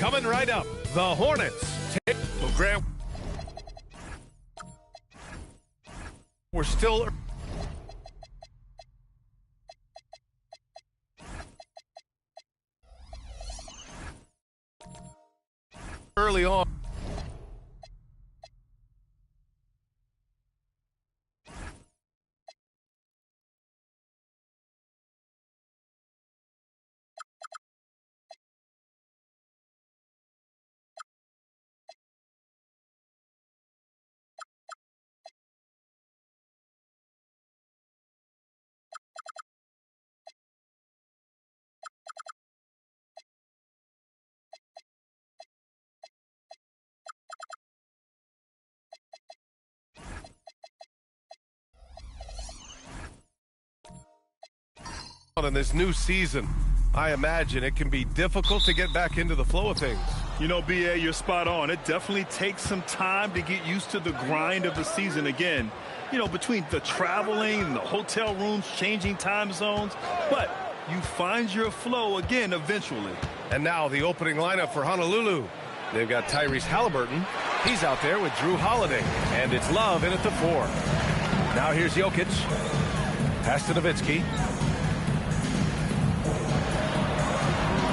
Coming right up, the Hornets take Grant. We're still early on. In this new season, I imagine it can be difficult to get back into the flow of things. You know, B.A., you're spot on. It definitely takes some time to get used to the grind of the season again. You know, between the traveling, the hotel rooms, changing time zones. But you find your flow again eventually. And now the opening lineup for Honolulu. They've got Tyrese Halliburton. He's out there with Drew Holiday. And it's Love in at the 4. Now here's Jokic. Pass to Nowitzki.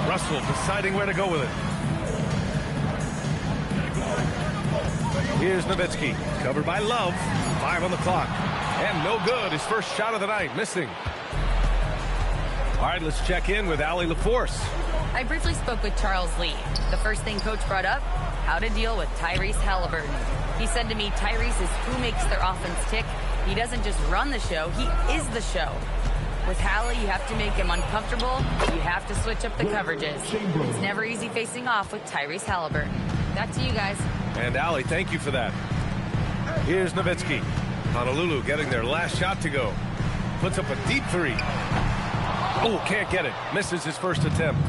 Russell deciding where to go with it. Here's Nowitzki, covered by Love. 5 on the clock. And no good. His first shot of the night, missing. All right, let's check in with Allie LaForce. I briefly spoke with Charles Lee. The first thing Coach brought up, how to deal with Tyrese Halliburton. He said to me, Tyrese is who makes their offense tick. He doesn't just run the show, he is the show. With Hallie, you have to make him uncomfortable. You have to switch up the coverages. It's never easy facing off with Tyrese Halliburton. Back to you guys. And Allie, thank you for that. Here's Nowitzki. Honolulu getting their last shot to go. Puts up a deep 3. Oh, can't get it. Misses his first attempt.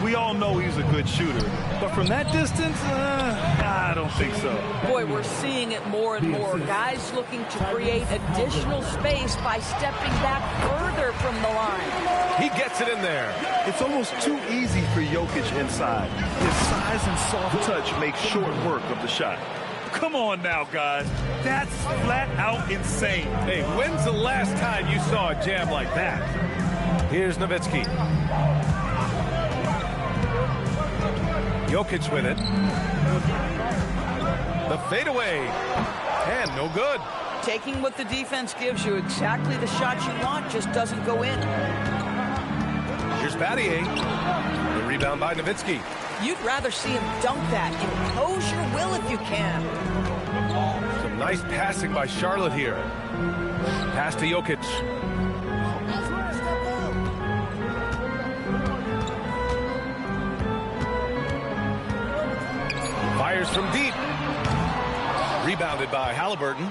We all know he's a good shooter. But from that distance, I don't think so. Boy, we're seeing it more and more. Guys looking to create additional space by stepping back further from the line. He gets it in there. It's almost too easy for Jokic inside. His size and soft touch make short work of the shot. Come on now, guys. That's flat out insane. Hey, when's the last time you saw a jam like that? Here's Nowitzki. Jokic with it. The fadeaway. And no good. Taking what the defense gives you, exactly the shot you want, just doesn't go in. Here's Battier. The rebound by Nowitzki. You'd rather see him dunk that. Impose your will if you can. Some nice passing by Charlotte here. Pass to Jokic. Fires from deep. Rebounded by Halliburton.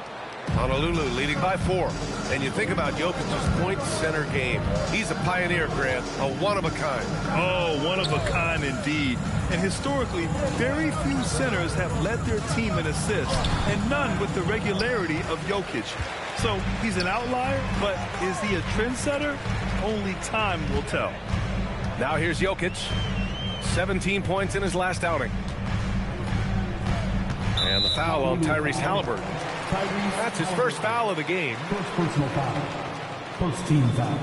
Honolulu leading by 4. And you think about Jokic's point center game. He's a pioneer, Grant. A one-of-a-kind. Oh, one-of-a-kind indeed. And historically, very few centers have led their team in assists, and none with the regularity of Jokic. So he's an outlier, but is he a trendsetter? Only time will tell. Now here's Jokic. 17 points in his last outing. And the foul on Tyrese Halliburton. That's his first foul of the game. First personal foul. First team foul.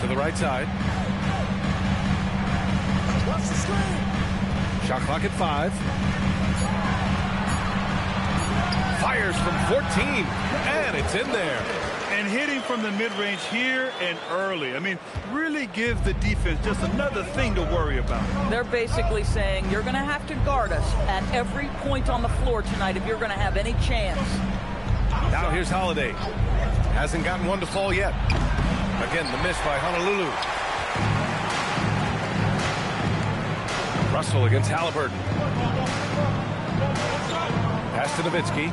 To the right side. Shot clock at 5. Fires from 14. And it's in there. And hitting from the mid-range here and early. I mean, really give the defense just another thing to worry about. They're basically saying you're going to have to guard us at every point on the floor tonight if you're going to have any chance. Now here's Holiday. Hasn't gotten one to fall yet. Again, the miss by Honolulu. Russell against Halliburton. Pass to Nowitzki.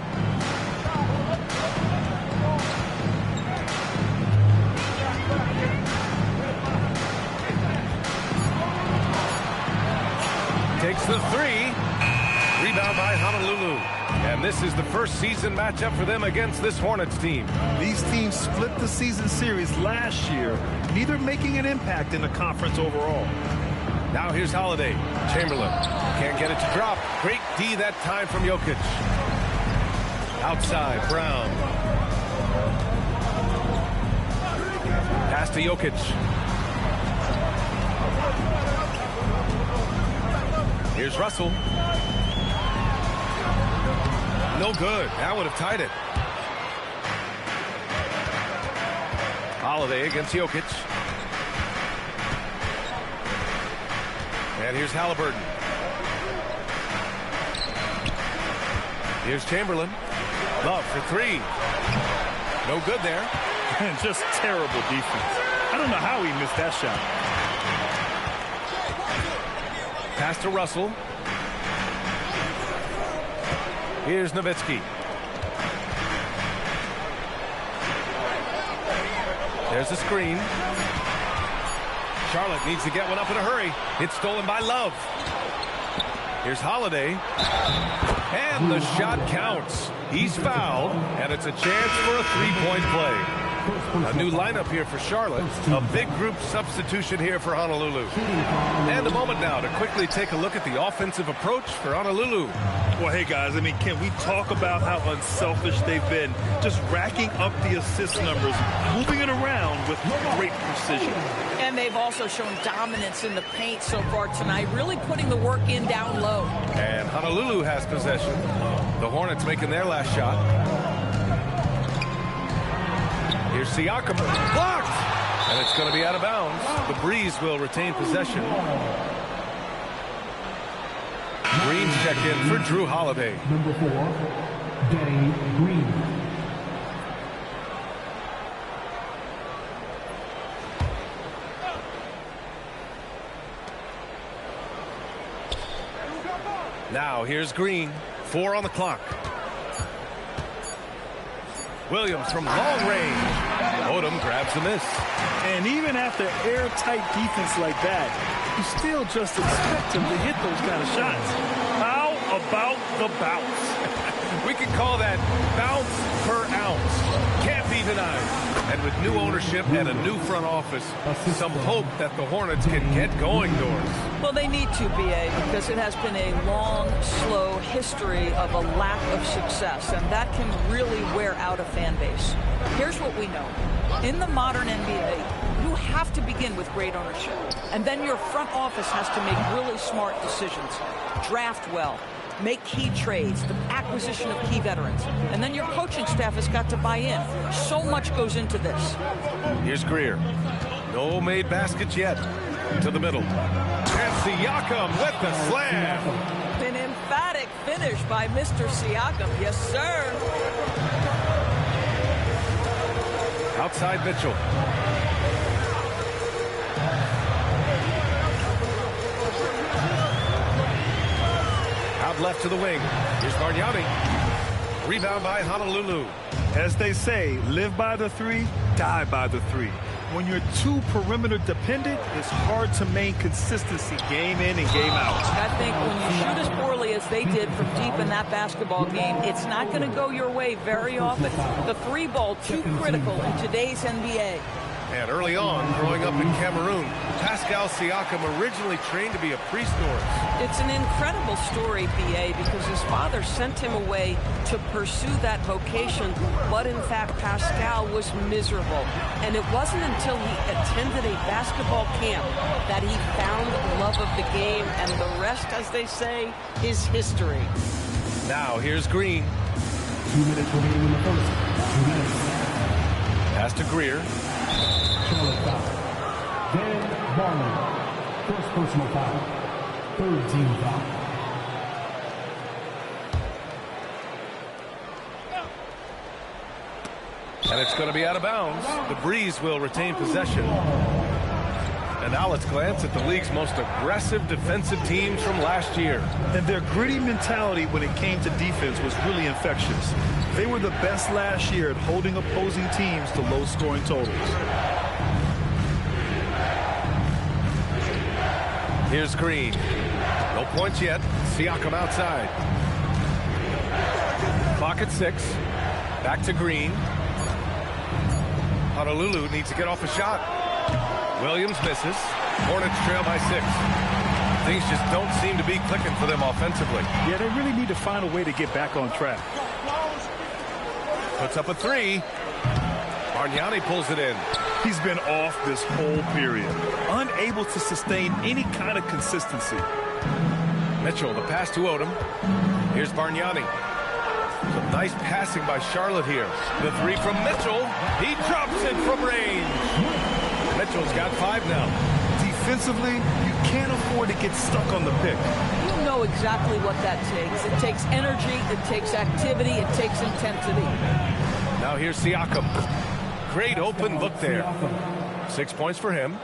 Takes the 3. Rebound by Honolulu. And this is the first season matchup for them against this Hornets team. These teams split the season series last year, neither making an impact in the conference overall. Now here's Holiday. Chamberlain can't get it to drop. Great D that time from Jokic. Outside, Brown. Pass to Jokic. Here's Russell. No good. That would have tied it. Holiday against Jokic. And here's Halliburton. Here's Chamberlain. Love for three. No good there. And just terrible defense. I don't know how he missed that shot. Pass to Russell. Here's Nowitzki. There's a screen. Charlotte needs to get one up in a hurry. It's stolen by Love. Here's Holiday. And the shot counts. He's fouled, and it's a chance for a three-point play. A new lineup here for Charlotte. A big group substitution here for Honolulu. And a moment now to quickly take a look at the offensive approach for Honolulu. Well, hey, guys, I mean, can we talk about how unselfish they've been? Just racking up the assist numbers, moving it around with great precision. And they've also shown dominance in the paint so far tonight, really putting the work in down low. And Honolulu has possession. The Hornets making their last shot. Here's Siakam. Blocked! And it's going to be out of bounds. The Breeze will retain possession. Green's checked in for Drew Holiday. Number 4, Danny Green. Now here's Green. 4 on the clock. Williams from long range. Odom grabs the miss. And even after airtight defense like that, you still just expect him to hit those kind of shots. How about the bounce? We can call that bounce per ounce. Can't be denied. And with new ownership and a new front office, some hope that the Hornets can get going, Doors. Well, they need to, BA, because it has been a long, slow history of a lack of success, and that can really wear out a fan base. Here's what we know. In the modern NBA, you have to begin with great ownership, and then your front office has to make really smart decisions. Draft well. Make key trades, the acquisition of key veterans. And then your coaching staff has got to buy in. So much goes into this. Here's Greer. No made baskets yet. To the middle. And Siakam with the slam. An emphatic finish by Mr. Siakam. Yes, sir. Outside Mitchell. Out left to the wing. Here's Bargnani. Rebound by Honolulu. As they say, live by the three, die by the three. When you're too perimeter dependent, it's hard to maintain consistency game in and game out. I think when you shoot as poorly as they did from deep in that basketball game, it's not going to go your way very often. The three ball, too critical in today's NBA. And early on, growing up in Cameroon, Pascal Siakam originally trained to be a priest. It's an incredible story, BA, because his father sent him away to pursue that vocation, but in fact, Pascal was miserable. And it wasn't until he attended a basketball camp that he found love of the game, and the rest, as they say, is history. Now, here's Green. 2 minutes remaining in the first. 2 minutes. Pass to Greer. Charlotte foul. Dan Barlow. First personal foul. Third team foul. And it's going to be out of bounds. The Breeze will retain possession. And now let's glance at the league's most aggressive defensive teams from last year. And their gritty mentality when it came to defense was really infectious. They were the best last year at holding opposing teams to low-scoring totals. Here's Green. No points yet. Siakam outside. Clock at 6. Back to Green. Honolulu needs to get off a shot. Williams misses. Hornets trail by 6. Things just don't seem to be clicking for them offensively. Yeah, they really need to find a way to get back on track. Puts up a 3. Bargnani pulls it in. He's been off this whole period, unable to sustain any kind of consistency. Mitchell, the pass to Odom. Here's Bargnani. Some nice passing by Charlotte here. The 3 from Mitchell. He drops it from range. Mitchell's got 5 now. Defensively, you can't afford to get stuck on the pick. You know exactly what that takes. It takes energy, it takes activity, it takes intensity. Now here's Siakam. Great open look there. 6 points for him.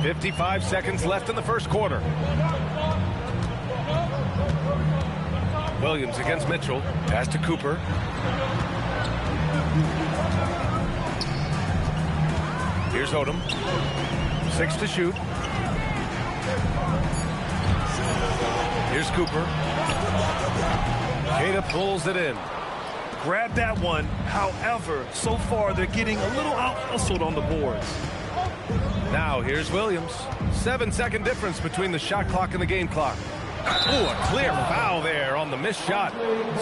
55 seconds left in the first quarter. Williams against Mitchell. Pass to Cooper. Here's Odom. 6 to shoot. Here's Cooper. Queta pulls it in. Grab that one. However, so far they're getting a little out-hustled on the boards. Now here's Williams. 7-second difference between the shot clock and the game clock. Oh, a clear foul there on the missed shot.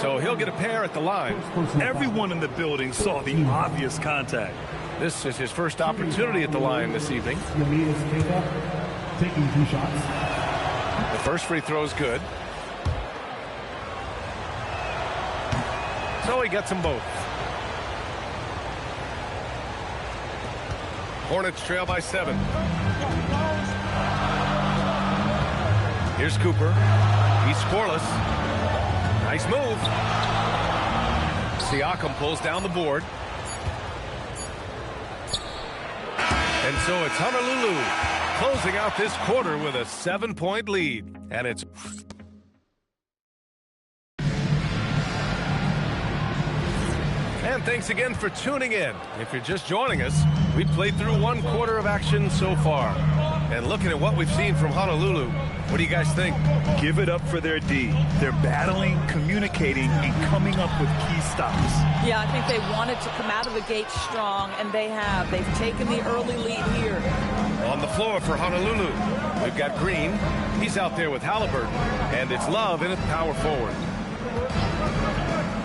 So he'll get a pair at the line. Everyone in the building saw the obvious contact. This is his first opportunity at the line this evening. Taking 2 shots. The first free throw is good. So he gets them both. Hornets trail by 7. Here's Cooper. He's scoreless. Nice move. Siakam pulls down the board. And so it's Honolulu closing out this quarter with a 7-point lead. And it's... And thanks again for tuning in. If you're just joining us, we played through 1 quarter of action so far. And looking at what we've seen from Honolulu, what do you guys think? Give it up for their D. They're battling, communicating, and coming up with key stops. Yeah, I think they wanted to come out of the gate strong, and they have. They've taken the early lead here. On the floor for Honolulu, we've got Green. He's out there with Halliburton, and it's Love in at power forward.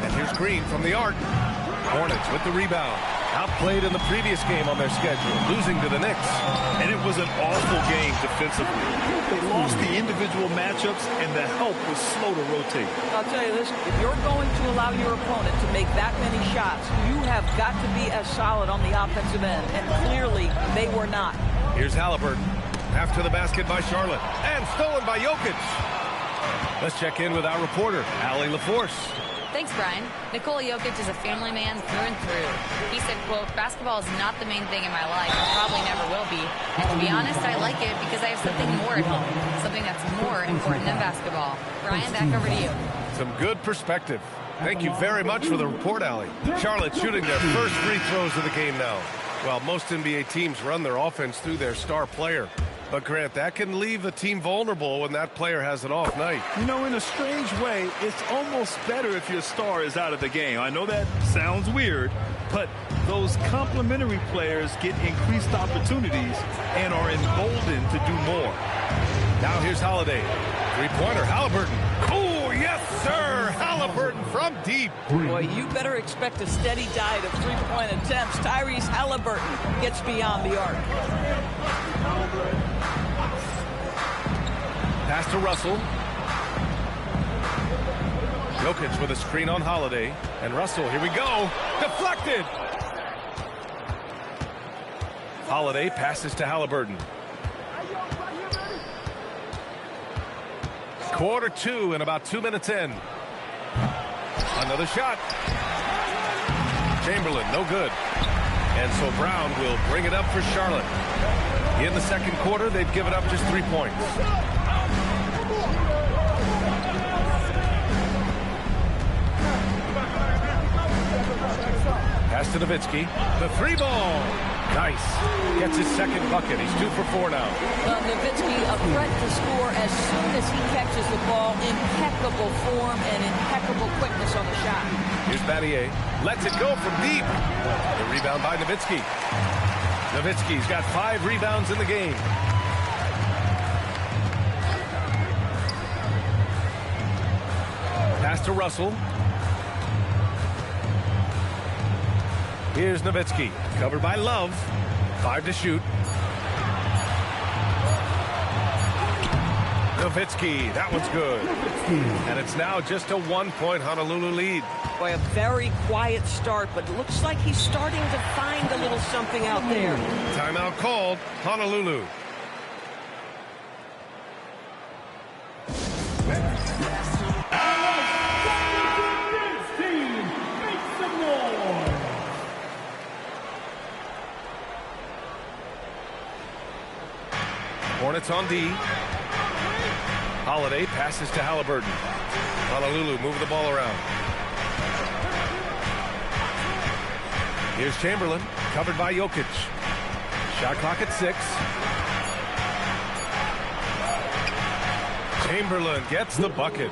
And here's Green from the arc. Hornets with the rebound. Outplayed in the previous game on their schedule, losing to the Knicks. And it was an awful game defensively. They lost the individual matchups, and the help was slow to rotate. I'll tell you this, if you're going to allow your opponent to make that many shots, you have got to be as solid on the offensive end, and clearly they were not. Here's Halliburton. After the basket by Charlotte, and stolen by Jokic. Let's check in with our reporter, Allie LaForce. Thanks, Brian. Nikola Jokic is a family man through and through. He said, quote, "Basketball is not the main thing in my life and probably never will be. And to be honest, I like it because I have something more at home, something that's more important than basketball." Brian, back over to you. Some good perspective. Thank you very much for the report, Allie. Charlotte shooting their first free throws of the game now. Well, most NBA teams run their offense through their star player. But, Grant, that can leave a team vulnerable when that player has an off night. You know, in a strange way, it's almost better if your star is out of the game. I know that sounds weird, but those complementary players get increased opportunities and are emboldened to do more. Now here's Holiday. Three-pointer, Halliburton. Oh, yes, sir! Halliburton from deep. Boy, you better expect a steady diet of three-point attempts. Tyrese Halliburton gets beyond the arc. Pass to Russell. Jokic with a screen on Holiday. And Russell, here we go. Deflected. Holiday passes to Halliburton. Quarter 2 and about 2 minutes in. Another shot. Chamberlain, no good. And so Brown will bring it up for Charlotte. In the second quarter, they've given up just 3 points. Pass to Nowitzki. The 3-ball. Nice. Gets his second bucket. He's 2 for 4 now. Nowitzki, a threat to score as soon as he catches the ball. Impeccable incredible form and impeccable quickness on the shot. Here's Battier. Lets it go from deep. The rebound by Nowitzki. Nowitzki's got 5 rebounds in the game. Pass to Russell. Here's Nowitzki. Covered by Love. 5 to shoot. Nowitzki, that one's good. And it's now just a 1-point Honolulu lead. Boy, a very quiet start, but it looks like he's starting to find a little something out there. Timeout called, Honolulu. Hornets on D. Holiday passes to Halliburton. Honolulu move the ball around. Here's Chamberlain, covered by Jokic. Shot clock at 6. Chamberlain gets the bucket.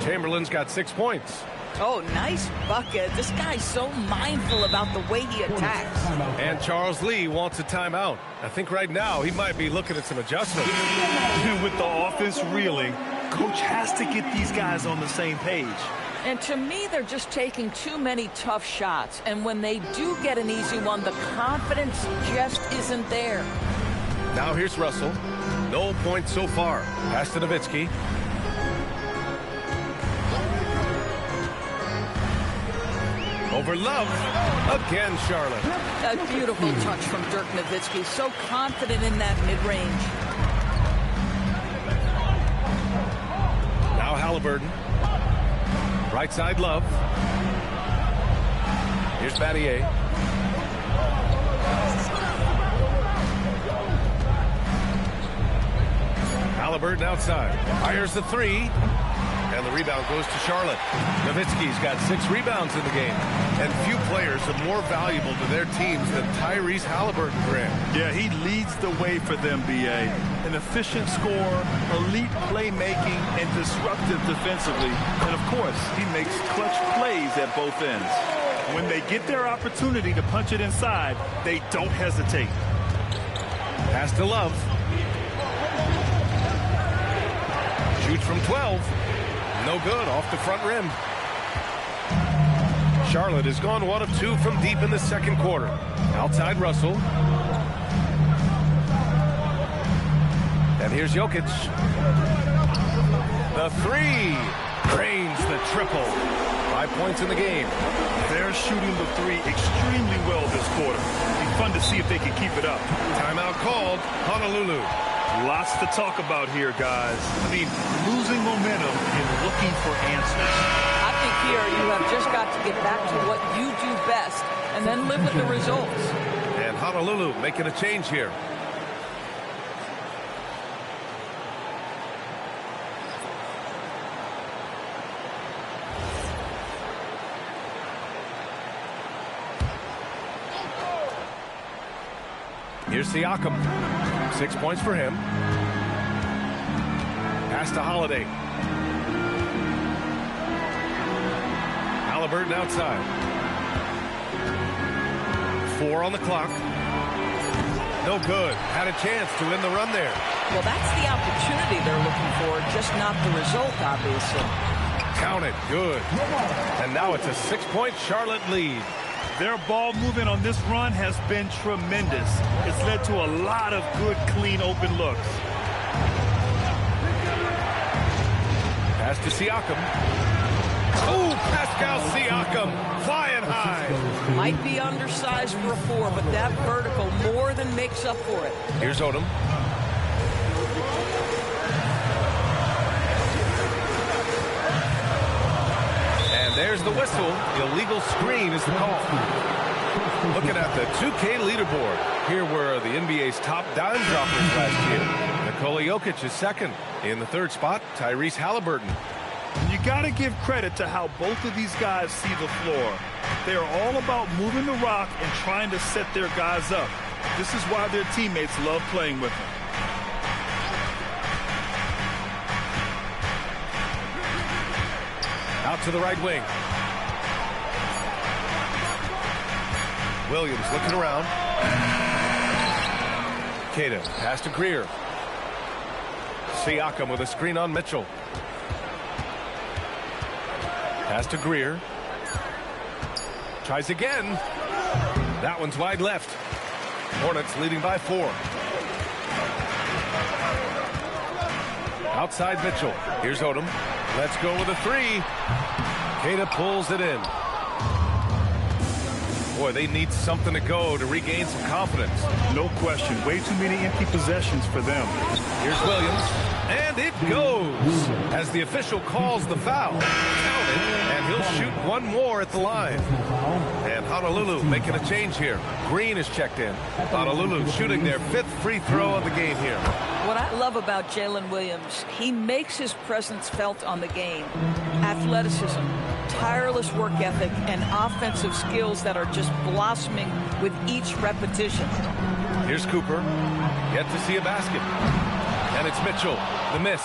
Chamberlain's got 6 points. Oh, nice bucket. This guy's so mindful about the way he attacks. And Charles Lee wants a timeout. I think right now he might be looking at some adjustments. With the offense reeling, coach has to get these guys on the same page. And to me, they're just taking too many tough shots. And when they do get an easy one, the confidence just isn't there. Now here's Russell. No points so far. Pass to Nowitzki. Over Love. Again, Charlotte. A beautiful touch from Dirk Nowitzki. So confident in that mid-range. Now Halliburton. Right side Love. Here's Battier. Halliburton outside. Fires the 3. And the rebound goes to Charlotte. Nowitzki's got 6 rebounds in the game. And few players are more valuable to their teams than Tyrese Halliburton, Grant. Yeah, he leads the way for them, B.A. An efficient scorer, elite playmaking, and disruptive defensively. And, of course, he makes clutch plays at both ends. When they get their opportunity to punch it inside, they don't hesitate. Pass to Love. Shoots from 12. No good, off the front rim. Charlotte has gone 1 of 2 from deep in the second quarter. Outside Russell. And here's Jokic. The 3. Drains the triple. 5 points in the game. They're shooting the 3 extremely well this quarter. It'll be fun to see if they can keep it up. Timeout called, Honolulu. Lots to talk about here, guys. I mean, losing momentum and looking for answers. I think here you have just got to get back to what you do best and then live with the results. And Honolulu making a change here. Here's Siakam. 6 points for him. Pass to Holiday. Halliburton outside. 4 on the clock. No good. Had a chance to win the run there. Well, that's the opportunity they're looking for, just not the result, obviously. Count it. Good. And now it's a 6-point Charlotte lead. Their ball movement on this run has been tremendous. It's led to a lot of good, clean, open looks. Pass to Siakam. Oh, Pascal Siakam flying high. Might be undersized for a 4, but that vertical more than makes up for it. Here's Odom. And there's the whistle. Illegal screen is the call. Looking at the 2K leaderboard. Here were the NBA's top dime droppers last year. Nikola Jokic is second. In the 3rd spot, Tyrese Halliburton. You got to give credit to how both of these guys see the floor. They are all about moving the rock and trying to set their guys up. This is why their teammates love playing with them. Out to the right wing. Williams looking around. Keita, pass to Greer. Siakam with a screen on Mitchell. Pass to Greer. Tries again. That one's wide left. Hornets leading by 4. Outside Mitchell. Here's Odom. Let's go with a 3. Keita pulls it in. Boy, they need something to go to regain some confidence. No question. Way too many empty possessions for them. Here's Williams. And it goes as the official calls the foul. Counted, and he'll shoot one more at the line. And Honolulu making a change here. Green is checked in. Honolulu shooting their 5th free throw of the game here. What I love about Jalen Williams, he makes his presence felt on the game. Athleticism, tireless work ethic, and offensive skills that are just blossoming with each repetition. Here's Cooper. Yet to see a basket. And it's Mitchell, the miss.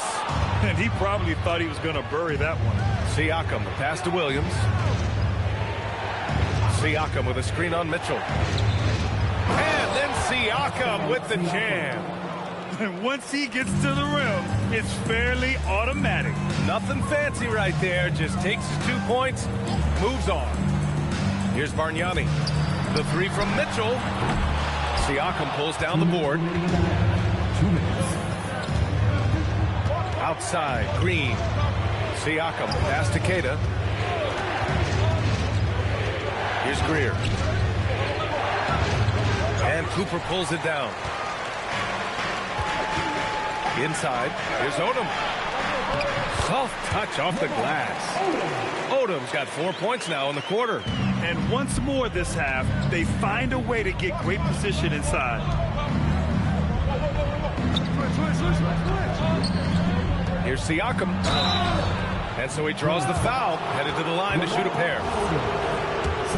And he probably thought he was going to bury that one. Siakam, the pass to Williams. Siakam with a screen on Mitchell. And then Siakam with the jam. And once he gets to the rim, it's fairly automatic. Nothing fancy right there. Just takes his 2 points, moves on. Here's Bargnani. The 3 from Mitchell. Siakam pulls down the board. 2 minutes. Outside, Green. Siakam, pass to Keita. Here's Greer. And Cooper pulls it down. Inside, here's Odom. Soft touch off the glass. Odom's got 4 points now in the quarter. And once more this half, they find a way to get great position inside. Here's Siakam. And so he draws the foul, headed to the line to shoot a pair.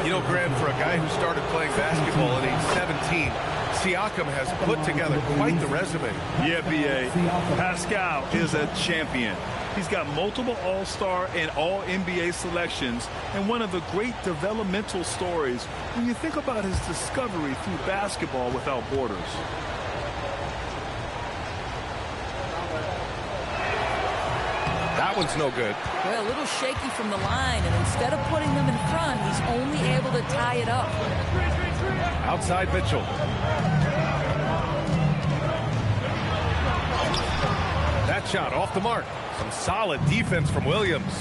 You know, Graham, for a guy who started playing basketball at age 17, Siakam has put together quite the resume. Yeah, B.A. Pascal is a champion. He's got multiple All-Star and All-NBA selections, and one of the great developmental stories when you think about his discovery through basketball without borders. That one's no good. Well, a little shaky from the line, and instead of putting them in front, he's only able to tie it up. Outside Mitchell. That shot off the mark. Some solid defense from Williams.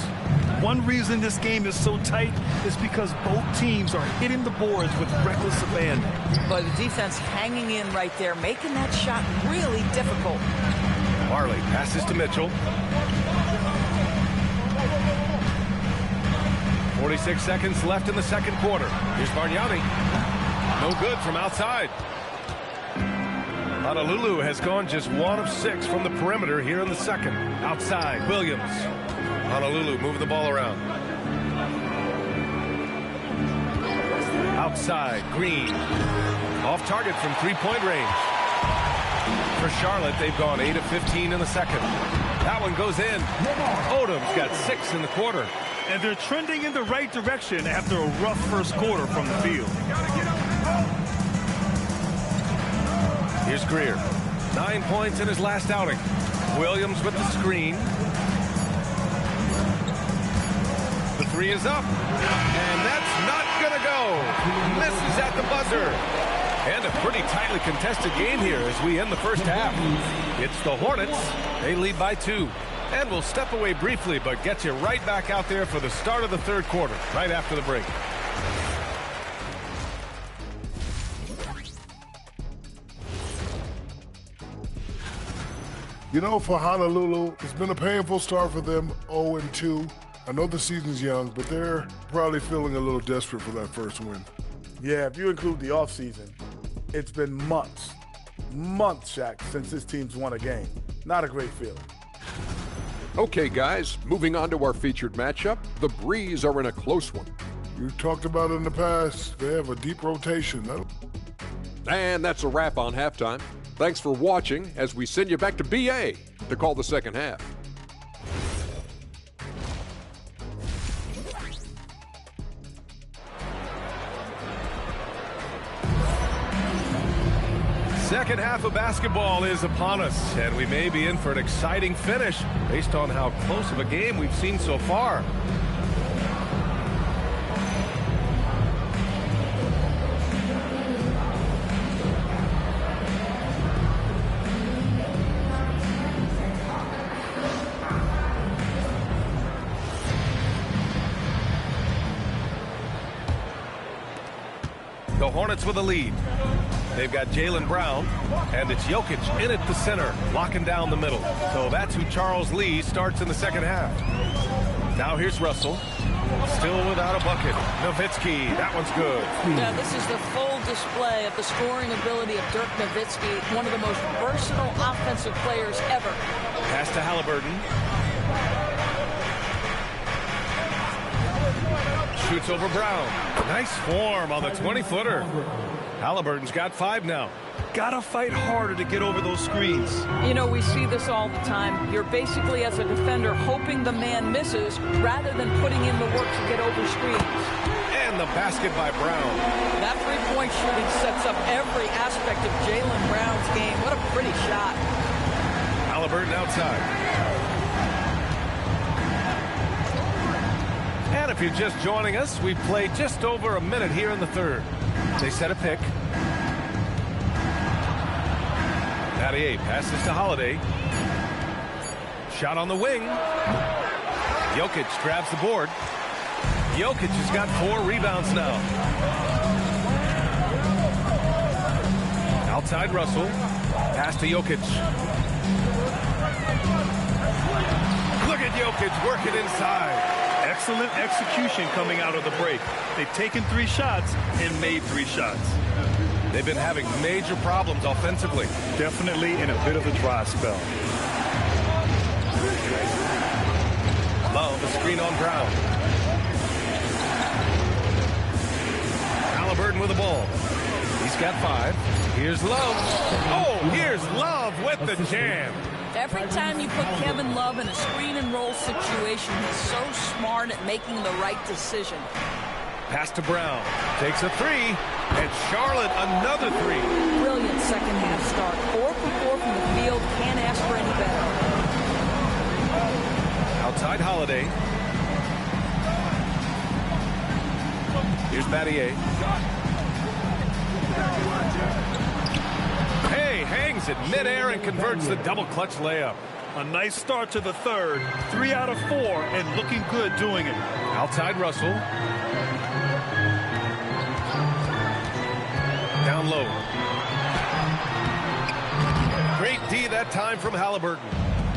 One reason this game is so tight is because both teams are hitting the boards with reckless abandon. But the defense hanging in right there, making that shot really difficult. Marley passes to Mitchell. 46 seconds left in the second quarter. Here's Bargnani. No good from outside. Honolulu has gone just 1 of 6 from the perimeter here in the second. Outside, Williams. Honolulu moving the ball around. Outside, Green. Off target from 3-point range. For Charlotte, they've gone 8 of 15 in the second. That one goes in. Odom's got 6 in the quarter. And they're trending in the right direction after a rough first quarter from the field. Here's Greer. 9 points in his last outing. Williams with the screen. The 3 is up. And that's not going to go. Misses at the buzzer. And a pretty tightly contested game here as we end the first half. It's the Hornets. They lead by 2. And we'll step away briefly, but get you right back out there for the start of the third quarter, right after the break. You know, for Honolulu, it's been a painful start for them, 0-2. I know the season's young, but they're probably feeling a little desperate for that first win. Yeah, if you include the offseason, it's been months, Shaq, since this team's won a game. Not a great feeling. Okay, guys, moving on to our featured matchup. The Breeze are in a close one. You've talked about it in the past. They have a deep rotation. And that's a wrap on halftime. Thanks for watching as we send you back to BA to call the second half. Second half of basketball is upon us, and we may be in for an exciting finish based on how close of a game we've seen so far. The Hornets with a lead. They've got Jaylen Brown, and it's Jokic in at the center, locking down the middle. So that's who Charles Lee starts in the second half. Now here's Russell, still without a bucket. Nowitzki, that one's good. Yeah, this is the full display of the scoring ability of Dirk Nowitzki, one of the most versatile offensive players ever. Pass to Halliburton. Shoots over Brown. Nice form on the 20-footer. Halliburton's got 5 now. Gotta fight harder to get over those screens. You know, we see this all the time. You're basically, as a defender, hoping the man misses rather than putting in the work to get over screens. And the basket by Brown. That three-point shooting sets up every aspect of Jaylen Brown's game. What a pretty shot. Halliburton outside. And if you're just joining us, we've played just over a minute here in the third. They set a pick. Battier passes to Holiday. Shot on the wing. Jokic grabs the board. Jokic has got 4 rebounds now. Outside Russell. Pass to Jokic. Look at Jokic working inside. Excellent execution coming out of the break. They've taken 3 shots and made 3 shots. They've been having major problems offensively. Definitely in a bit of a dry spell. Love, a screen on Brown. Halliburton with the ball. He's got 5. Here's Love. Oh, here's Love with the jam. Every time you put Kevin Love in a screen and roll situation, he's so smart at making the right decision. Pass to Brown. Takes a 3. And Charlotte another 3. Brilliant second half start. 4 for 4 from the field. Can't ask for any better. Outside Holiday. Here's Battier. Hey, hangs it midair and converts the double clutch layup. A nice start to the third. 3 out of 4 and looking good doing it. Outside Russell. Down low. Great D that time from Halliburton.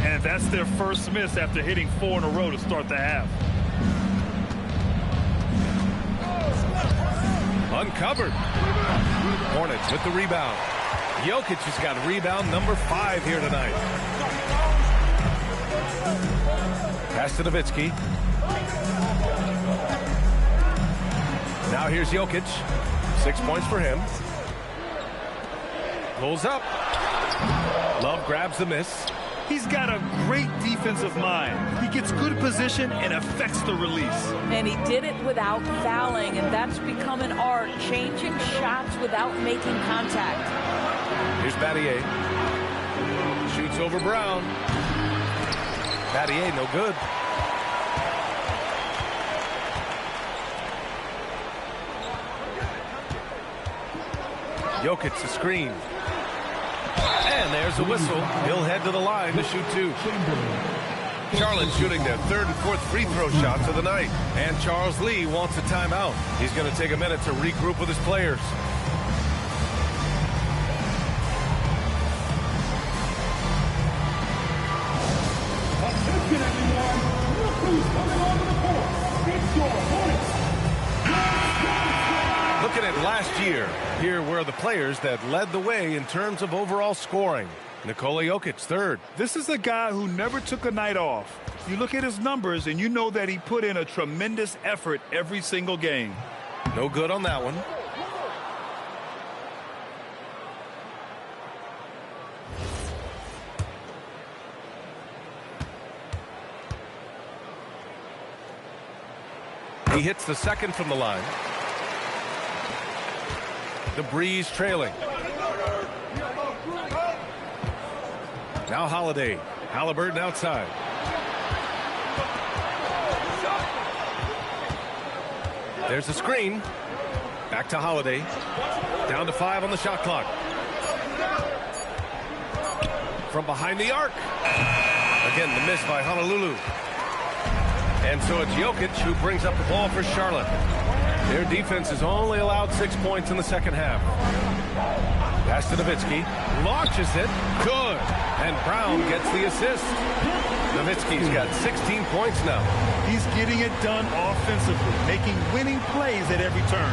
And that's their first miss after hitting 4 in a row to start the half. Uncovered. Hornets with the rebound. Jokic has got rebound number 5 here tonight. Pass to Nowitzki. Now here's Jokic. 6 points for him. Pulls up. Love grabs the miss. He's got a great defensive mind. He gets good position and affects the release. And he did it without fouling, and that's become an art, changing shots without making contact. Here's Battier. Shoots over Brown. Battier, no good. Jokic the screen. And there's a whistle. He'll head to the line to shoot 2. Charlotte shooting their 3rd and 4th free throw shots of the night. And Charles Lee wants a timeout. He's going to take a minute to regroup with his players. Looking at last year, here were the players that led the way in terms of overall scoring. Nikola Jokic, 3rd. This is a guy who never took a night off. You look at his numbers and you know that he put in a tremendous effort every single game. No good on that one. He hits the 2nd from the line. The Breeze trailing. Now Holiday. Halliburton outside. There's a screen. Back to Holiday. Down to 5 on the shot clock. From behind the arc. Again, the miss by Honolulu. And so it's Jokic who brings up the ball for Charlotte. Their defense has only allowed 6 points in the second half. Pass to Nowitzki. Launches it. Good. And Brown gets the assist. Nowitzki's got 16 points now. He's getting it done offensively, making winning plays at every turn.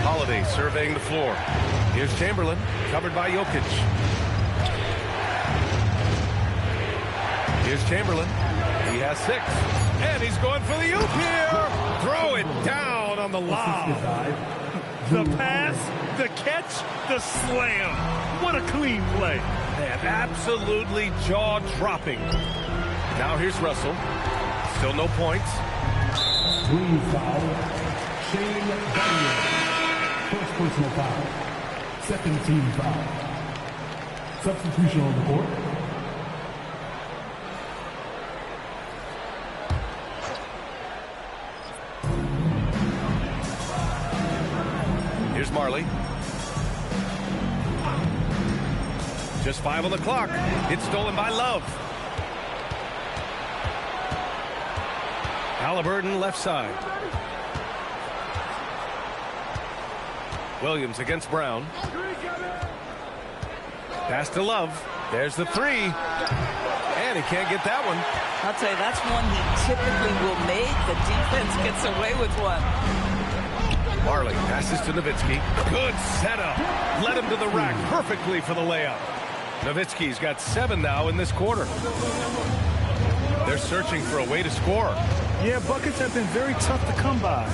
Holiday surveying the floor. Here's Chamberlain, covered by Jokic. Here's Chamberlain. He has 6. And he's going for the oop here. Throw it down on the lob. The pass, the catch, the slam. What a clean play. Man, absolutely jaw-dropping. Now here's Russell. Still no points. Green foul. Shane Daniel. First personal foul. Second team foul. Substitution on the court. Here's Marley. Just 5 on the clock. It's stolen by Love. Halliburton left side. Williams against Brown. Pass to Love. There's the 3. And he can't get that one. I'll tell you, that's one he typically will make. The defense gets away with one. Marley passes to Nowitzki. Good setup. Led him to the rack perfectly for the layup. Nowitzki's got 7 now in this quarter. They're searching for a way to score. Yeah, buckets have been very tough to come by.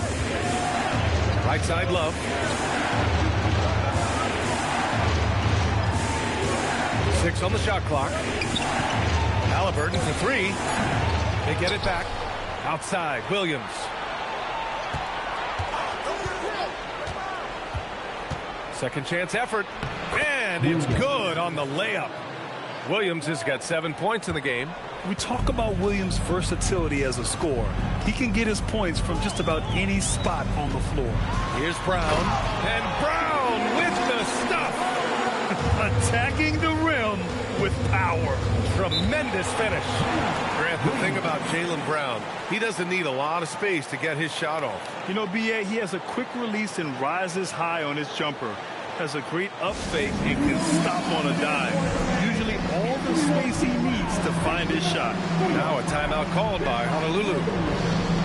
Right side Love. Six on the shot clock. Halliburton for 3. They get it back. Outside, Williams. Second chance effort. And it's good on the layup. Williams has got 7 points in the game. We talk about Williams' versatility as a scorer. He can get his points from just about any spot on the floor. Here's Brown. And Brown with the stuff. Attacking the rim with power. Tremendous finish. Grant, the thing about Jaylen Brown, he doesn't need a lot of space to get his shot off. You know, B.A., he has a quick release and rises high on his jumper. Has a great up fake and can stop on a dime. Usually all the space he needs to find his shot. Now a timeout called by Honolulu.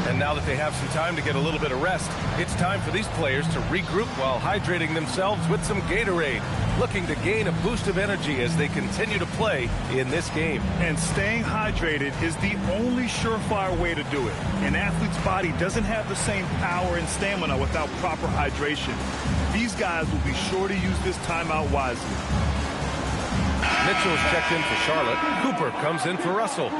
And now that they have some time to get a little bit of rest, it's time for these players to regroup while hydrating themselves with some Gatorade, looking to gain a boost of energy as they continue to play in this game. And staying hydrated is the only surefire way to do it. An athlete's body doesn't have the same power and stamina without proper hydration. These guys will be sure to use this timeout wisely. Mitchell's checked in for Charlotte. Cooper comes in for Russell.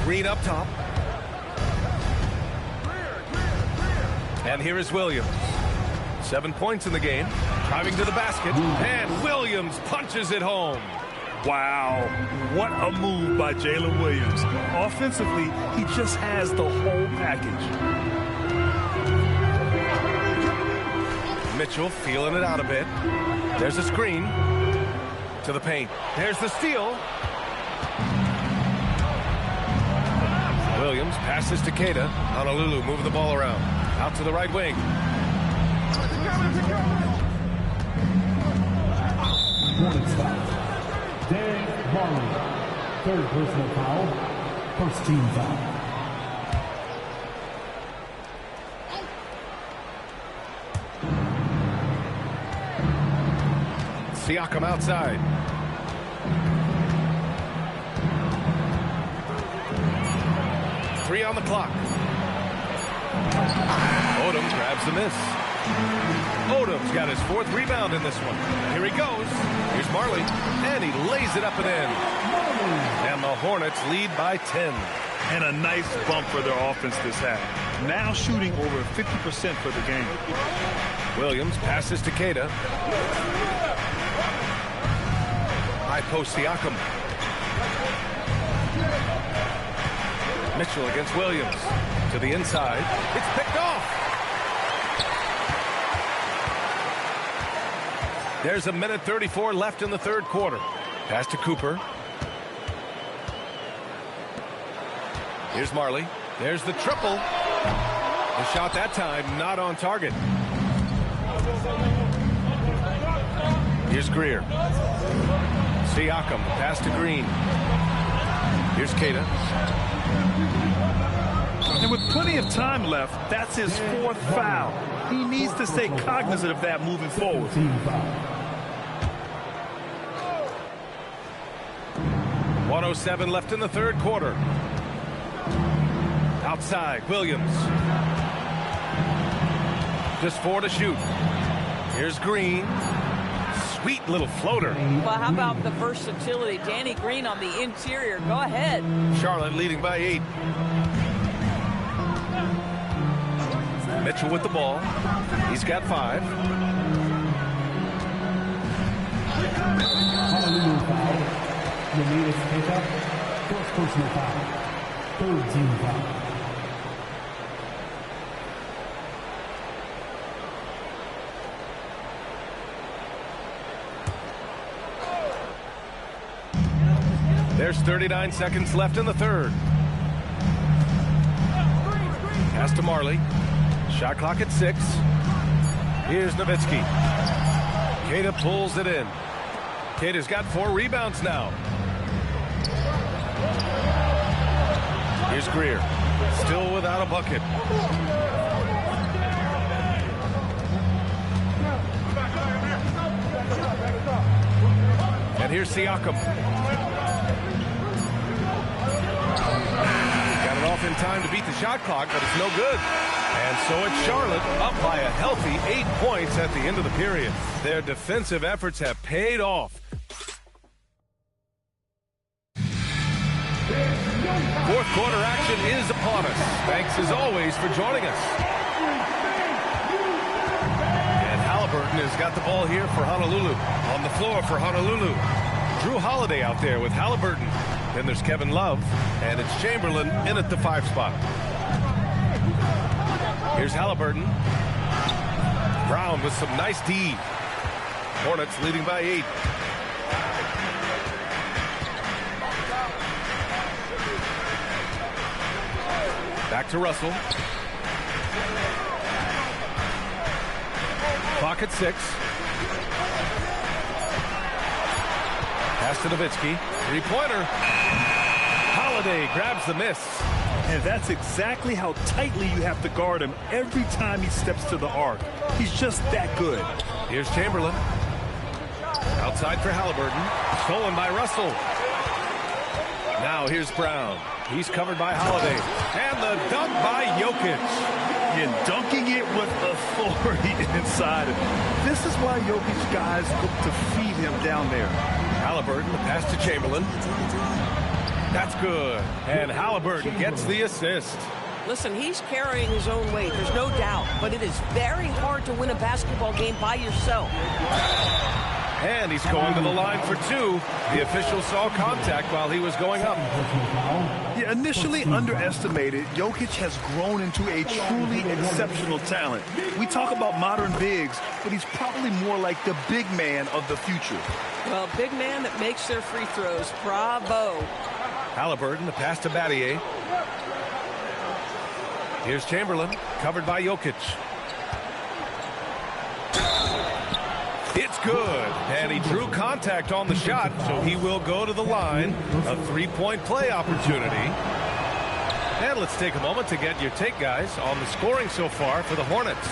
Green up top. And here is Williams. 7 points in the game. Driving to the basket. And Williams punches it home. Wow, what a move by Jalen Williams. Offensively, he just has the whole package. Mitchell feeling it out a bit. There's a screen. To the paint. There's the steal. Williams passes to Keita. Honolulu moving the ball around. Out to the right wing. Hornets foul. Dan Marley. Third personal foul. First team foul. Siakam outside. 3 on the clock. Odom grabs the miss. Odom's got his 4th rebound in this one. Here he goes. Here's Marley, and he lays it up and in. And the Hornets lead by 10. And a nice bump for their offense this half. Now shooting over 50% for the game. Williams passes to Queta. High post Siakam. Mitchell against Williams. To the inside. It's picked off. There's a minute 34 left in the 3rd quarter. Pass to Cooper. Here's Marley. There's the triple. The shot that time not on target. Here's Greer. Siakam. Pass to Green. Here's Queta. And with plenty of time left, that's his 4th foul. He needs to stay cognizant of that moving forward. 1:07 left in the 3rd quarter. Outside, Williams. Just 4 to shoot. Here's Green. Sweet little floater. Well, how about the versatility? Danny Green on the interior. Go ahead. Charlotte leading by 8. Mitchell with the ball. He's got 5. Honolulu foul. Leonidas Queta, 4th personal foul. 3rd team foul. There's 39 seconds left in the 3rd. Pass to Marley. Shot clock at 6. Here's Nowitzki. Queta pulls it in. Queta's got 4 rebounds now. Here's Greer. Still without a bucket. And here's Siakam. Got it off in time to beat the shot clock, but it's no good. And so it's Charlotte up by a healthy 8 points at the end of the period. Their defensive efforts have paid off. 4th quarter action is upon us. Thanks as always for joining us. And Halliburton has got the ball here for Honolulu. On the floor for Honolulu. Drew Holiday out there with Halliburton. Then there's Kevin Love, and it's Chamberlain in at the 5 spot. Here's Halliburton. Brown with some nice D. Hornets leading by 8. Back to Russell. Clock at 6. Pass to Nowitzki. 3-pointer. Holiday grabs the miss. And that's exactly how tightly you have to guard him every time he steps to the arc. He's just that good. Here's Chamberlain. Outside for Halliburton. Stolen by Russell. Now here's Brown. He's covered by Holiday. And the dunk by Jokic. And dunking it with authority inside. This is why Jokic guys look to feed him down there. Halliburton, the pass to Chamberlain. That's good. And Halliburton gets the assist. Listen, he's carrying his own weight. There's no doubt. But it is very hard to win a basketball game by yourself. And he's going to the line for 2. The official saw contact while he was going up. Yeah, initially underestimated, Jokic has grown into a truly exceptional talent. We talk about modern bigs, but he's probably more like the big man of the future. Well, big man that makes their free throws. Bravo. Halliburton, the pass to Battier. Here's Chamberlain, covered by Jokic. It's good, and he drew contact on the shot, so he will go to the line. A 3-point play opportunity. And let's take a moment to get your take, guys, on the scoring so far for the Hornets.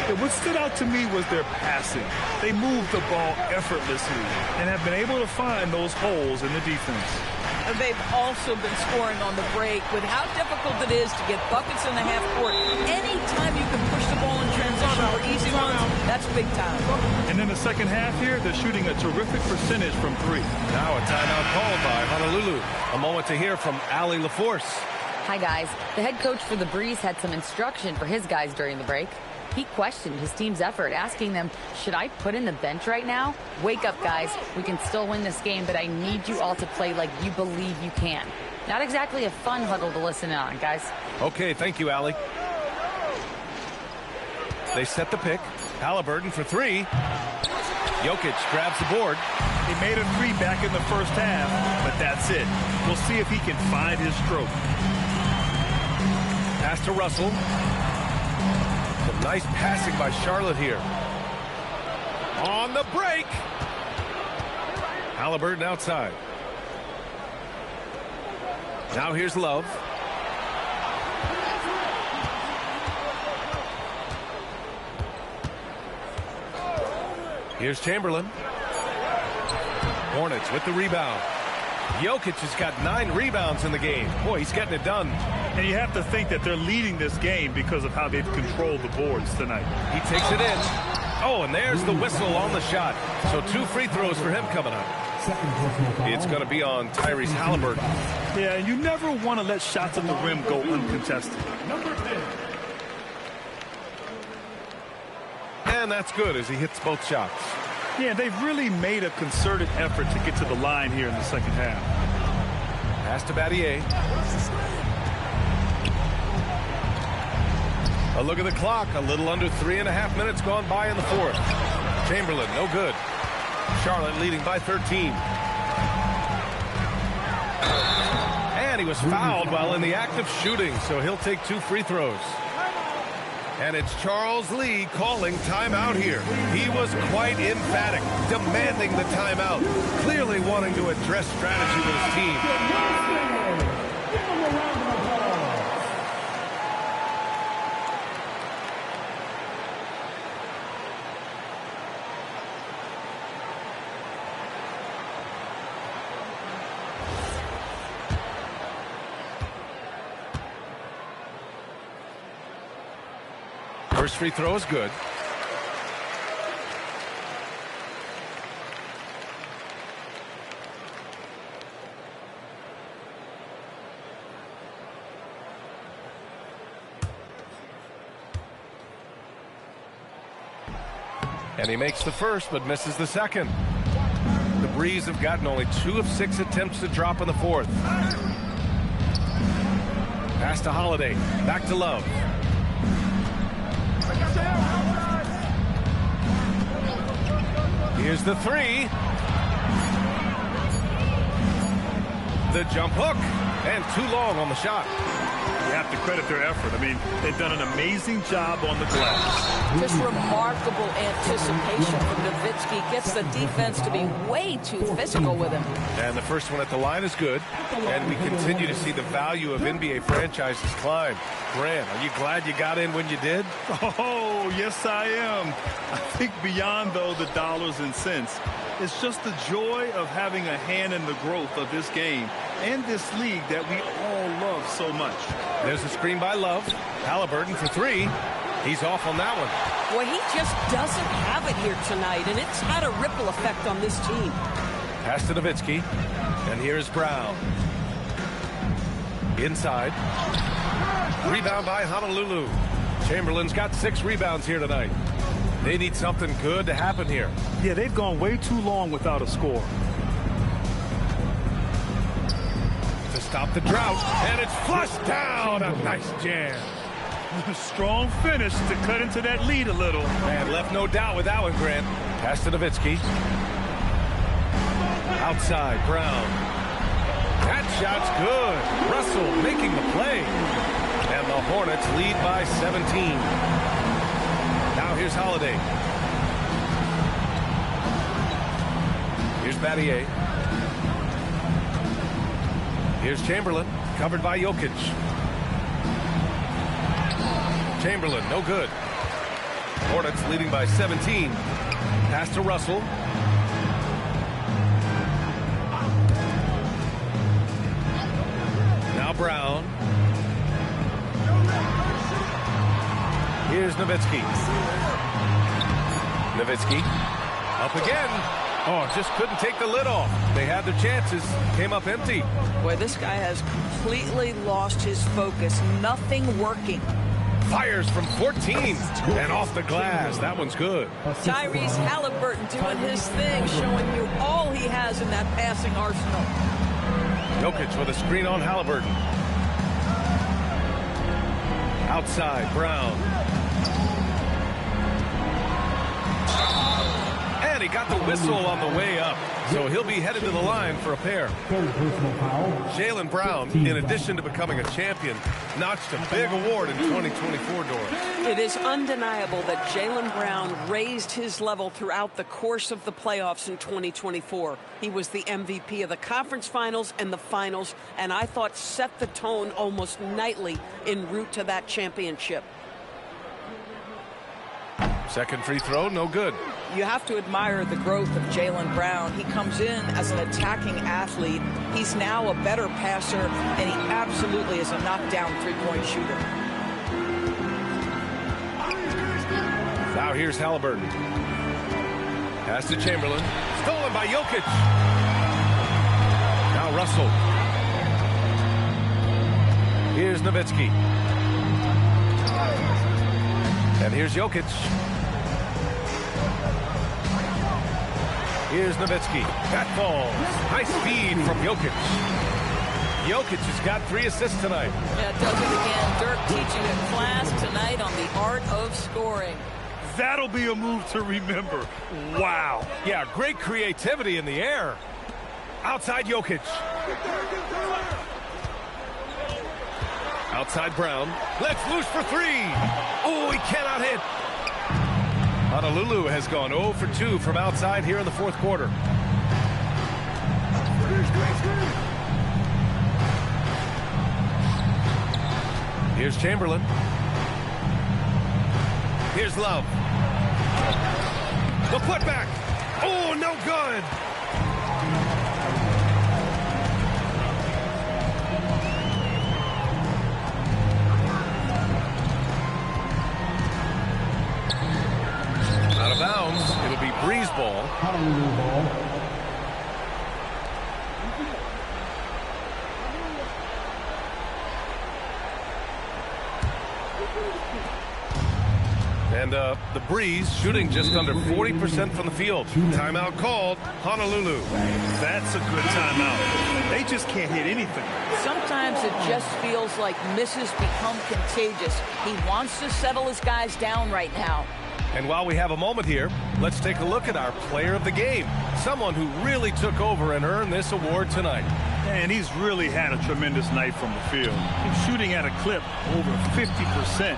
And what stood out to me was their passing. They moved the ball effortlessly and have been able to find those holes in the defense. And they've also been scoring on the break. With how difficult it is to get buckets in the half court, anytime you can push the ball in transition or easy ones, that's big time. And in the second half here, they're shooting a terrific percentage from three. Now a timeout called by Honolulu. A moment to hear from Allie LaForce. Hi, guys. The head coach for the Breeze had some instruction for his guys during the break. He questioned his team's effort, asking them, should I put in the bench right now? Wake up, guys. We can still win this game, but I need you all to play like you believe you can. Not exactly a fun huddle to listen on, guys. Okay, thank you, Allie. They set the pick. Halliburton for three. Jokic grabs the board. He made a three back in the first half, but that's it. We'll see if he can find his stroke. Pass to Russell. Some nice passing by Charlotte here. On the break. Halliburton outside. Now here's Love. Here's Chamberlain. Hornets with the rebound. Jokic has got 9 rebounds in the game. Boy, he's getting it done. And you have to think that they're leading this game because of how they've controlled the boards tonight. He takes it in. Oh, and there's the whistle on the shot. So 2 free throws for him coming up. It's going to be on Tyrese Halliburton. Yeah, and you never want to let shots at the rim go uncontested. And that's good as he hits both shots. Yeah, they've really made a concerted effort to get to the line here in the second half. Pass to Battier. A look at the clock. A little under 3.5 minutes gone by in the fourth. Chamberlain, no good. Charlotte leading by 13. And he was fouled while in the act of shooting, so he'll take 2 free throws. And it's Charles Lee calling timeout here. He was quite emphatic, demanding the timeout, clearly wanting to address strategy with his team. First free throw is good. And he makes the first, but misses the second. The Breeze have gotten only 2 of 6 attempts to drop in the fourth. Pass to Holiday. Back to Love. Here's the 3. The jump hook. And too long on the shot. You have to credit their effort. I mean, they've done an amazing job on the glass. Just remarkable anticipation from Nowitzki. Gets the defense to be way too physical with him. And the first one at the line is good. And we continue to see the value of NBA franchises climb. Grant, are you glad you got in when you did? Oh, yes, I am. I think beyond, though, the dollars and cents, it's just the joy of having a hand in the growth of this game and this league that we all love so much. There's a screen by Love. Halliburton for 3. He's off on that one. Well, he just doesn't have it here tonight, and it's had a ripple effect on this team. Pass to Nowitzki. And here's Brown. Inside. Rebound by Honolulu. Chamberlain's got 6 rebounds here tonight. They need something good to happen here. Yeah, they've gone way too long without a score. To stop the drought, and it's flushed down. A nice jam. Strong finish to cut into that lead a little. And left no doubt with that one, Grant. Pass to Nowitzki. Outside, Brown. That shot's good. Russell making the play. And the Hornets lead by 17. Now here's Holiday. Here's Battier. Here's Chamberlain, covered by Jokic. Chamberlain, no good. Hornets leading by 17. Pass to Russell. Brown. Here's Nowitzki. Nowitzki up again. Oh, just couldn't take the lid off. They had their chances, came up empty. Boy, this guy has completely lost his focus. Nothing working. Fires from 14 and off the glass. That one's good. Tyrese Halliburton doing his thing, showing you all he has in that passing arsenal. Jokic with a screen on Halliburton. Outside, Brown. And he got the whistle on the way up. So he'll be headed to the line for a pair. Jaylen Brown, in addition to becoming a champion, notched a big award in 2024, Doris. It is undeniable that Jaylen Brown raised his level throughout the course of the playoffs in 2024. He was the MVP of the conference finals and the finals, and I thought set the tone almost nightly en route to that championship. Second free throw, no good. You have to admire the growth of Jaylen Brown. He comes in as an attacking athlete. He's now a better passer, and he absolutely is a knockdown three-point shooter. Now here's Halliburton. Pass to Chamberlain. Stolen by Jokic. Now Russell. Here's Nowitzki. And here's Jokic. Here's Nowitzki. That falls. High speed from Jokic. Jokic has got 3 assists tonight. Yeah, does it again. Dirk teaching a class tonight on the art of scoring. That'll be a move to remember. Wow. Yeah, great creativity in the air. Outside Jokic. Outside Brown. Let's loose for 3. Oh, he cannot hit. Honolulu has gone 0 for 2 from outside here in the fourth quarter. Here's Chamberlain. Here's Love. The putback. Oh, no good. Out of bounds. It'll be Breeze ball. Honolulu ball. And the Breeze shooting just under 40% from the field. Timeout called. Honolulu. That's a good timeout. They just can't hit anything. Sometimes it just feels like misses become contagious. He wants to settle his guys down right now. And while we have a moment here, let's take a look at our player of the game. Someone who really took over and earned this award tonight. And he's really had a tremendous night from the field. He's shooting at a clip over 50%.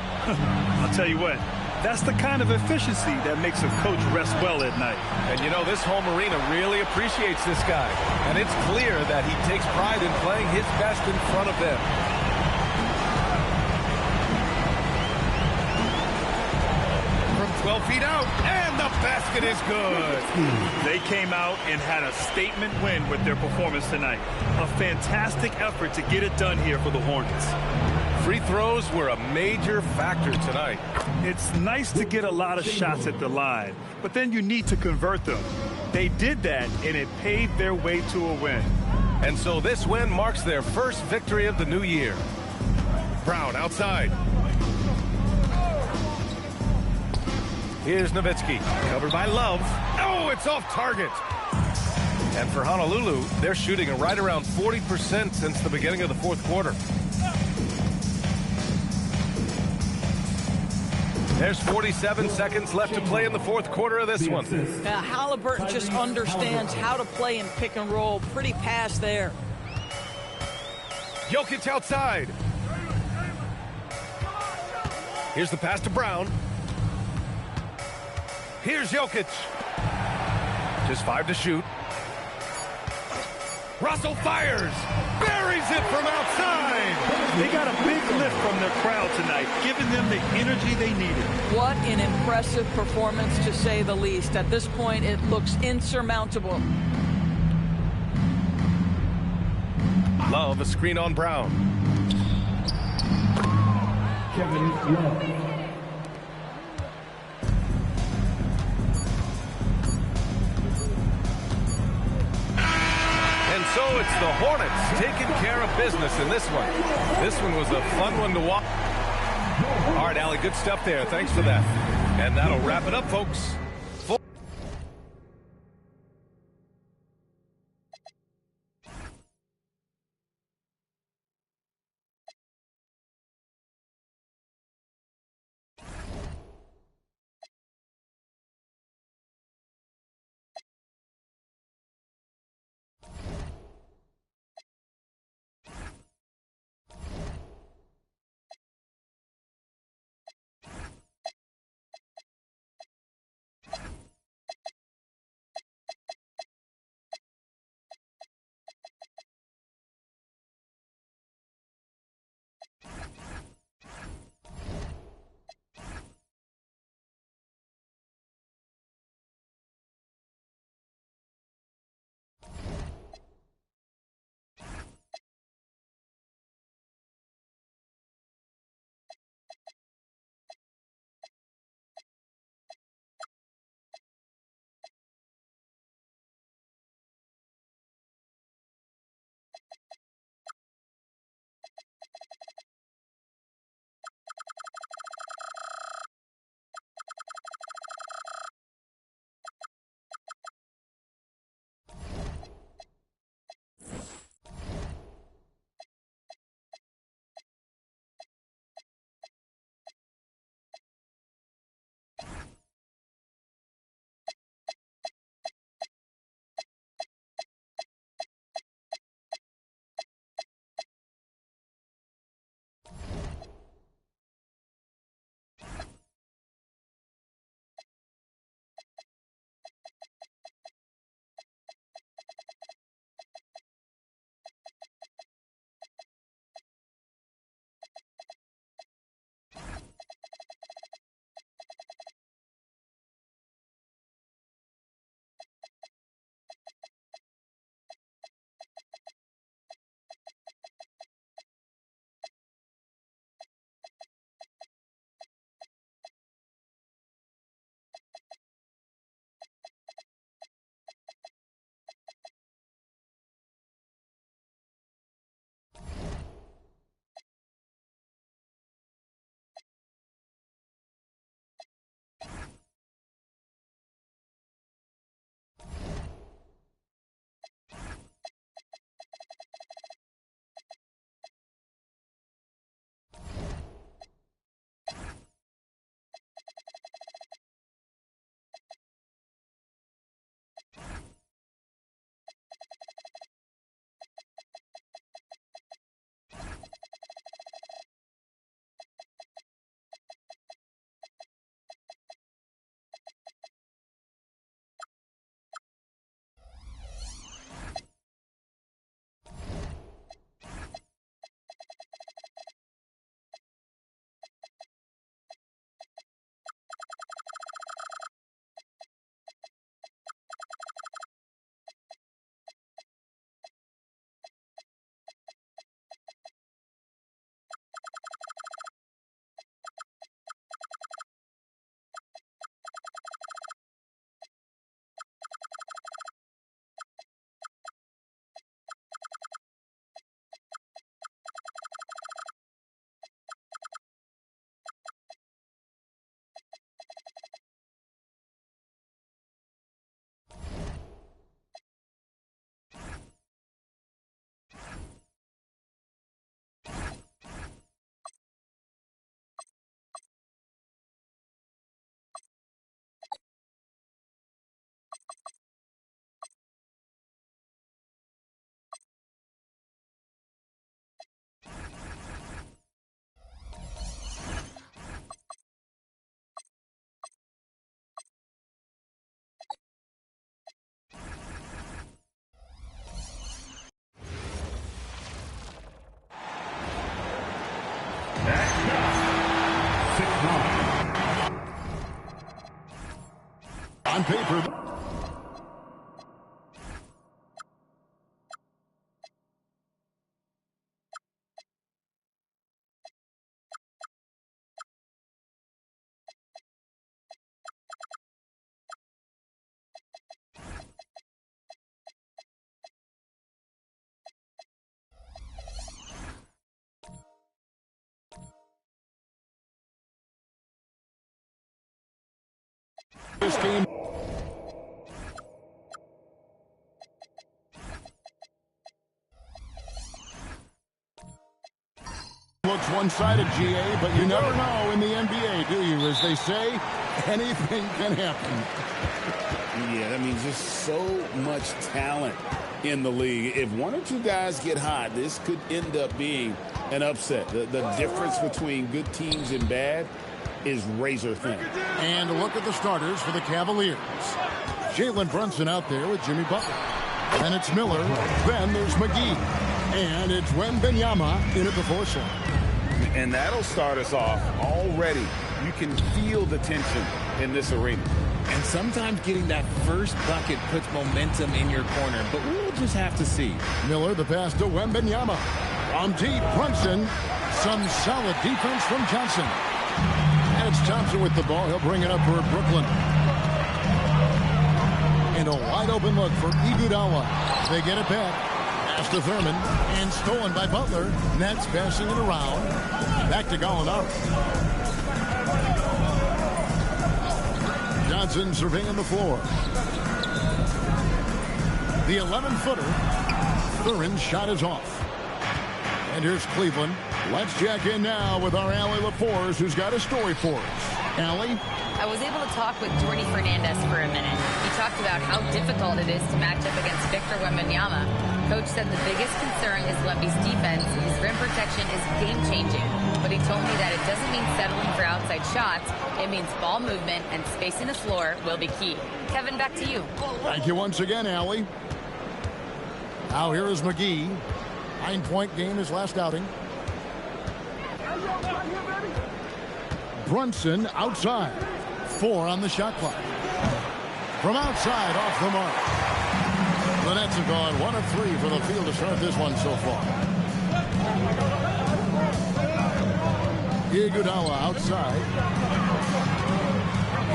I'll tell you what, that's the kind of efficiency that makes a coach rest well at night. And you know, this home arena really appreciates this guy. And it's clear that he takes pride in playing his best in front of them. From 12 feet out, and the basket is good. They came out and had a statement win with their performance tonight. A fantastic effort to get it done here for the Hornets. Free throws were a major factor tonight. It's nice to get a lot of shots at the line, but then you need to convert them. They did that, and it paved their way to a win. And so this win marks their first victory of the new year. Brown outside. Here's Nowitzki, covered by Love. Oh, it's off target. And for Honolulu, they're shooting at right around 40% since the beginning of the fourth quarter. There's 47 seconds left to play in the fourth quarter of this one. Halliburton just understands how to play in pick and roll. Pretty pass there. Jokic outside. Here's the pass to Brown. Here's Jokic. Just 5 to shoot. Russell fires. Buries it from outside. They got a big lift from their crowd tonight, giving them the energy they needed. What an impressive performance, to say the least. At this point, it looks insurmountable. Love a screen on Brown. Kevin Love. And so it's the Hornets taking care of business in this one. This one was a fun one to watch. All right, Allie, good stuff there. Thanks for that. And that'll wrap it up, folks. On paper. This game. Looks one-sided, GA, but you never know in the NBA, do you? As they say, anything can happen. Yeah, that means just so much talent in the league. If one or two guys get hot, this could end up being an upset. The difference between good teams and bad is razor thin. And a look at the starters for the Cavaliers. Jalen Brunson out there with Jimmy Butler. Then it's Miller. Then there's McGee. And it's Wembanyama in at the force line. And that'll start us off already. You can feel the tension in this arena. And sometimes getting that first bucket puts momentum in your corner, but we'll just have to see. Miller, the pass to Wembanyama. From deep, Brunson. Some solid defense from Johnson. And it's Thompson with the ball. He'll bring it up for Brooklyn. And a wide-open look for Iguodala. They get it back. Pass to Thurman. And stolen by Butler. Nets passing it around. Back to Gallinari. Johnson surveying the floor. The 11-footer. Thurin's shot is off. And here's Cleveland. Let's check in now with our Allie LaForce, who's got a story for us. Allie? I was able to talk with Jordi Fernandez for a minute. He talked about how difficult it is to match up against Victor Wembanyama. Coach said the biggest concern is Wemby's defense. His rim protection is game-changing. But he told me that it doesn't mean settling for outside shots. It means ball movement and spacing the floor will be key. Kevin, back to you. Thank you once again, Allie. Now here is McGee. 9-point game his last outing. Brunson outside. 4 on the shot clock. From outside, off the mark. The Nets have gone 1 of 3 for the field to start this one so far. Iguodala outside.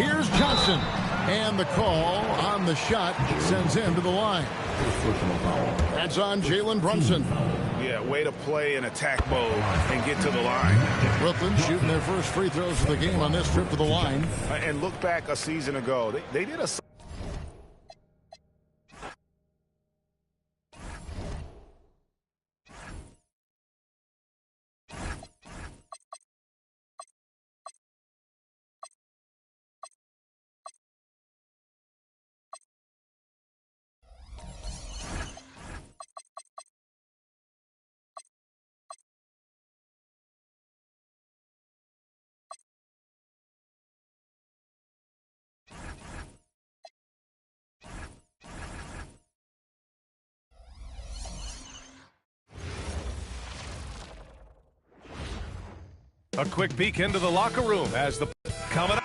Here's Johnson. And the call on the shot sends him to the line. That's on Jalen Brunson. Yeah, way to play in attack mode and get to the line. Brooklyn shooting their first free throws of the game on this trip to the line. And look back a season ago. They did a... A quick peek into the locker room as the coming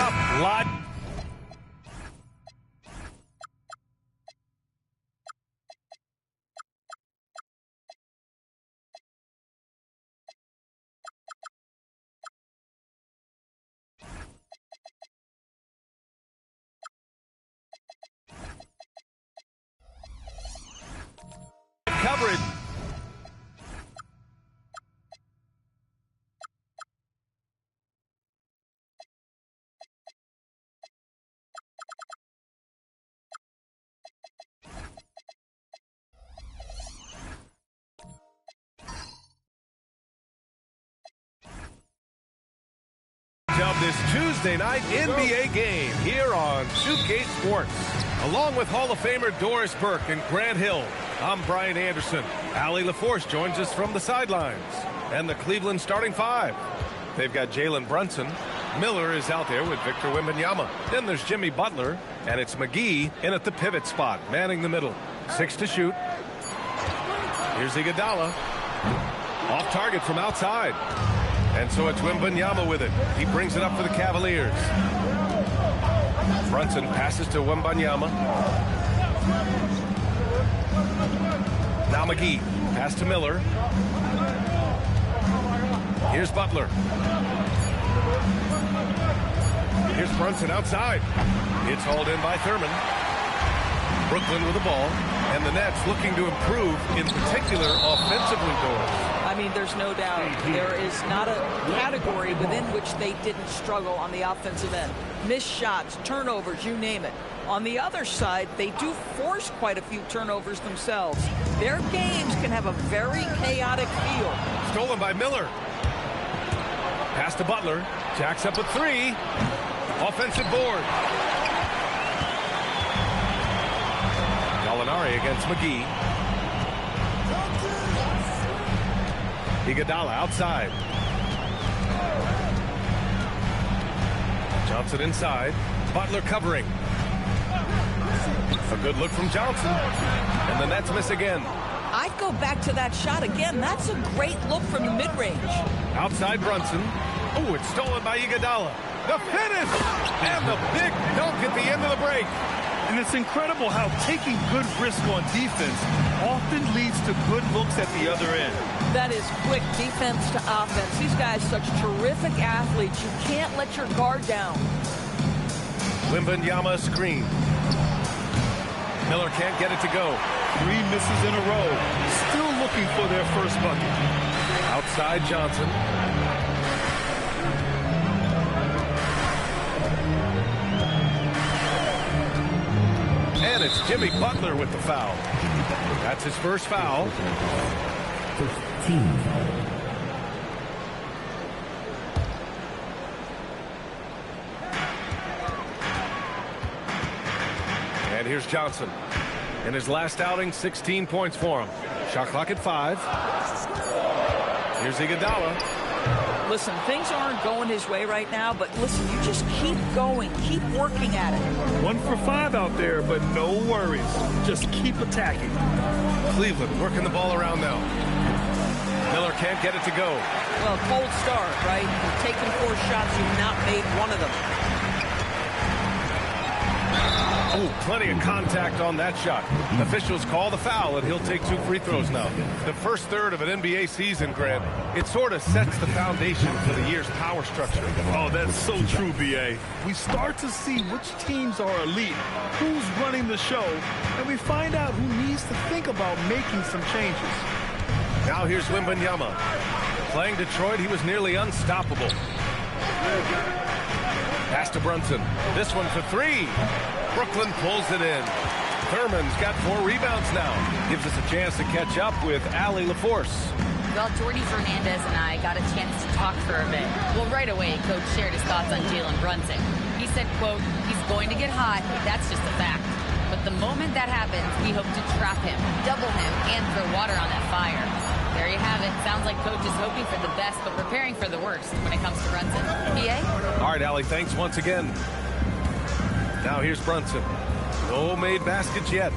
up live. Coverage. Of this Tuesday night NBA game here on Suitgate Sports. Along with Hall of Famer Doris Burke and Grant Hill, I'm Brian Anderson. Allie LaForce joins us from the sidelines. And the Cleveland starting 5. They've got Jalen Brunson. Miller is out there with Victor Wembanyama. Then there's Jimmy Butler, and it's McGee in at the pivot spot, manning the middle. 6 to shoot. Here's Iguodala. Off target from outside. And so it's Wembanyama with it. He brings it up for the Cavaliers. Brunson passes to Wembanyama. Now McGee. Pass to Miller. Here's Butler. Here's Brunson outside. It's hauled in by Thurman. Brooklyn with the ball. And the Nets looking to improve, in particular, offensively, Doris. I mean, there's no doubt. There is not a category within which they didn't struggle on the offensive end. Missed shots, turnovers, you name it. On the other side, they do force quite a few turnovers themselves. Their games can have a very chaotic feel. Stolen by Miller. Pass to Butler. Jacks up a three. Offensive board. Gallinari against McGee. Iguodala outside. Johnson inside. Butler covering. A good look from Johnson. And the Nets miss again. I'd go back to that shot again. That's a great look from the mid-range. Outside Brunson. Oh, it's stolen by Iguodala. The finish! And the big dunk at the end of the break. And it's incredible how taking good risk on defense often leads to good looks at the other end. That is quick defense to offense. These guys such terrific athletes. You can't let your guard down. Wembanyama screen. Miller can't get it to go. 3 misses in a row. Still looking for their first bucket. Outside Johnson. And it's Jimmy Butler with the foul. That's his first foul. And here's Johnson. In his last outing, 16 points for him. Shot clock at 5. Here's Iguodala. Listen, things aren't going his way right now, but listen, you just keep going, keep working at it. 1 for 5 out there, but no worries. Just keep attacking. Cleveland working the ball around now. Miller can't get it to go. Well, cold start, right? You've taken 4 shots, you've not made one of them. Oh, plenty of contact on that shot. Officials call the foul, and he'll take 2 free throws now. The first third of an NBA season, Grant, it sort of sets the foundation for the year's power structure. Oh, that's so true, B.A. We start to see which teams are elite, who's running the show, and we find out who needs to think about making some changes. Now here's Wembanyama. Playing Detroit, he was nearly unstoppable. Pass to Brunson. This one for 3. Brooklyn pulls it in. Thurman's got 4 rebounds now. Gives us a chance to catch up with Allie LaForce. Well, Jordy Fernandez and I got a chance to talk for a bit. Well, right away, Coach shared his thoughts on Jalen Brunson. He said, quote, he's going to get hot. That's just a fact. But the moment that happens, we hope to trap him, double him, and throw water on that fire. There you have it. Sounds like Coach is hoping for the best, but preparing for the worst when it comes to Brunson. PA? All right, Allie, thanks once again. Now here's Brunson. No made baskets yet.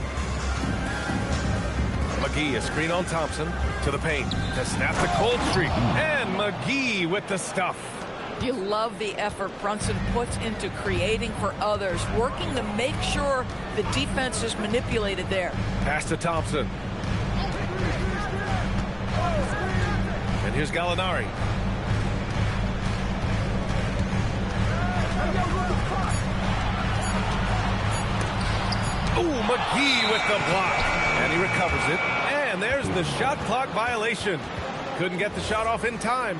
McGee, a screen on Thompson. To the paint. To snap the cold streak. And McGee with the stuff. You love the effort Brunson puts into creating for others, working to make sure the defense is manipulated there. Pass to Thompson. And here's Gallinari. Oh, McGee with the block. And he recovers it. And there's the shot clock violation. Couldn't get the shot off in time.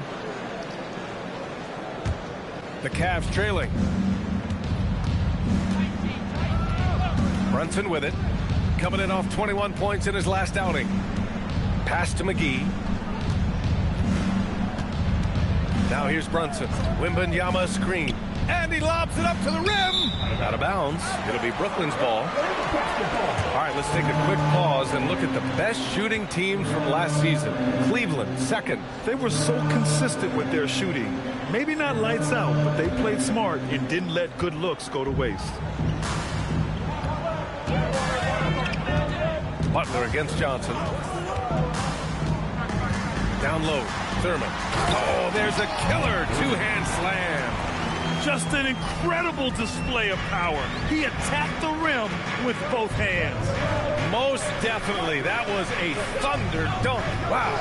The Cavs trailing. Brunson with it. Coming in off 21 points in his last outing. Pass to McGee. Now here's Brunson. Wembanyama screen. And he lobs it up to the rim. Out of bounds. It'll be Brooklyn's ball. All right, let's take a quick pause and look at the best shooting teams from last season. Cleveland, second. They were so consistent with their shooting. Maybe not lights out, but they played smart and didn't let good looks go to waste. Butler against Johnson. Down low, Thurman. Oh, there's a killer two-hand slam. Just an incredible display of power. He attacked the rim with both hands. Most definitely. That was a thunder dunk. Wow.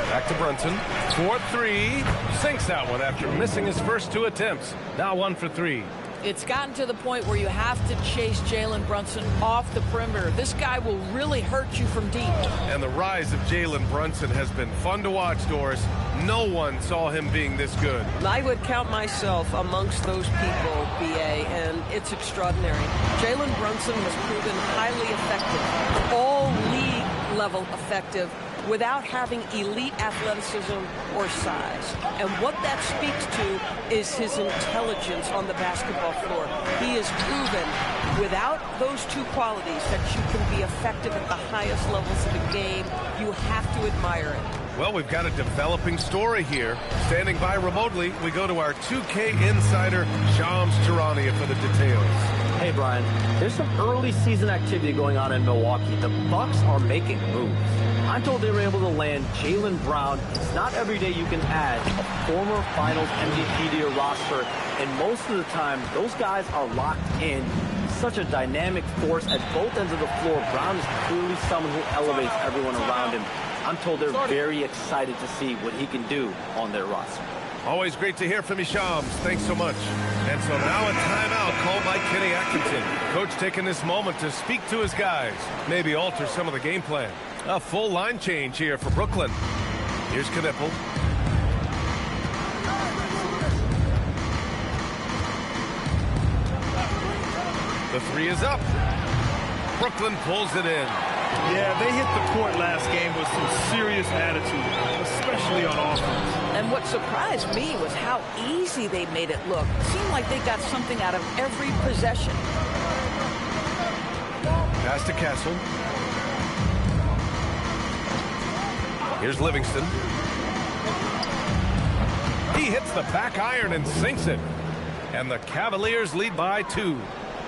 Back to Brunson. 4-3. Sinks that one after missing his first 2 attempts. Now 1 for 3. It's gotten to the point where you have to chase Jalen Brunson off the perimeter. This guy will really hurt you from deep. And the rise of Jalen Brunson has been fun to watch, Doris. No one saw him being this good. I would count myself amongst those people, B.A., and it's extraordinary. Jalen Brunson has proven highly effective, all league level effective, without having elite athleticism or size. And what that speaks to is his intelligence on the basketball floor. He has proven without those two qualities that you can be effective at the highest levels of the game. You have to admire it. Well, we've got a developing story here. Standing by remotely, we go to our 2K insider, Shams Charania, for the details. Hey, Brian, there's some early season activity going on in Milwaukee. The Bucks are making moves. I'm told they were able to land Jaylen Brown. It's not every day you can add a former Finals MVP to your roster, and most of the time, those guys are locked in. Such a dynamic force at both ends of the floor. Brown is clearly someone who elevates everyone around him. I'm told they're very excited to see what he can do on their roster. Always great to hear from you, Shams. Thanks so much. And so now a timeout called by Kenny Atkinson. Coach taking this moment to speak to his guys, maybe alter some of the game plan. A full line change here for Brooklyn. Here's Knippel. The three is up. Brooklyn pulls it in. Yeah, they hit the court last game with some serious attitude, especially on offense. And what surprised me was how easy they made it look. It seemed like they got something out of every possession. Pass to Castle. Here's Livingston. He hits the back iron and sinks it. And the Cavaliers lead by 2.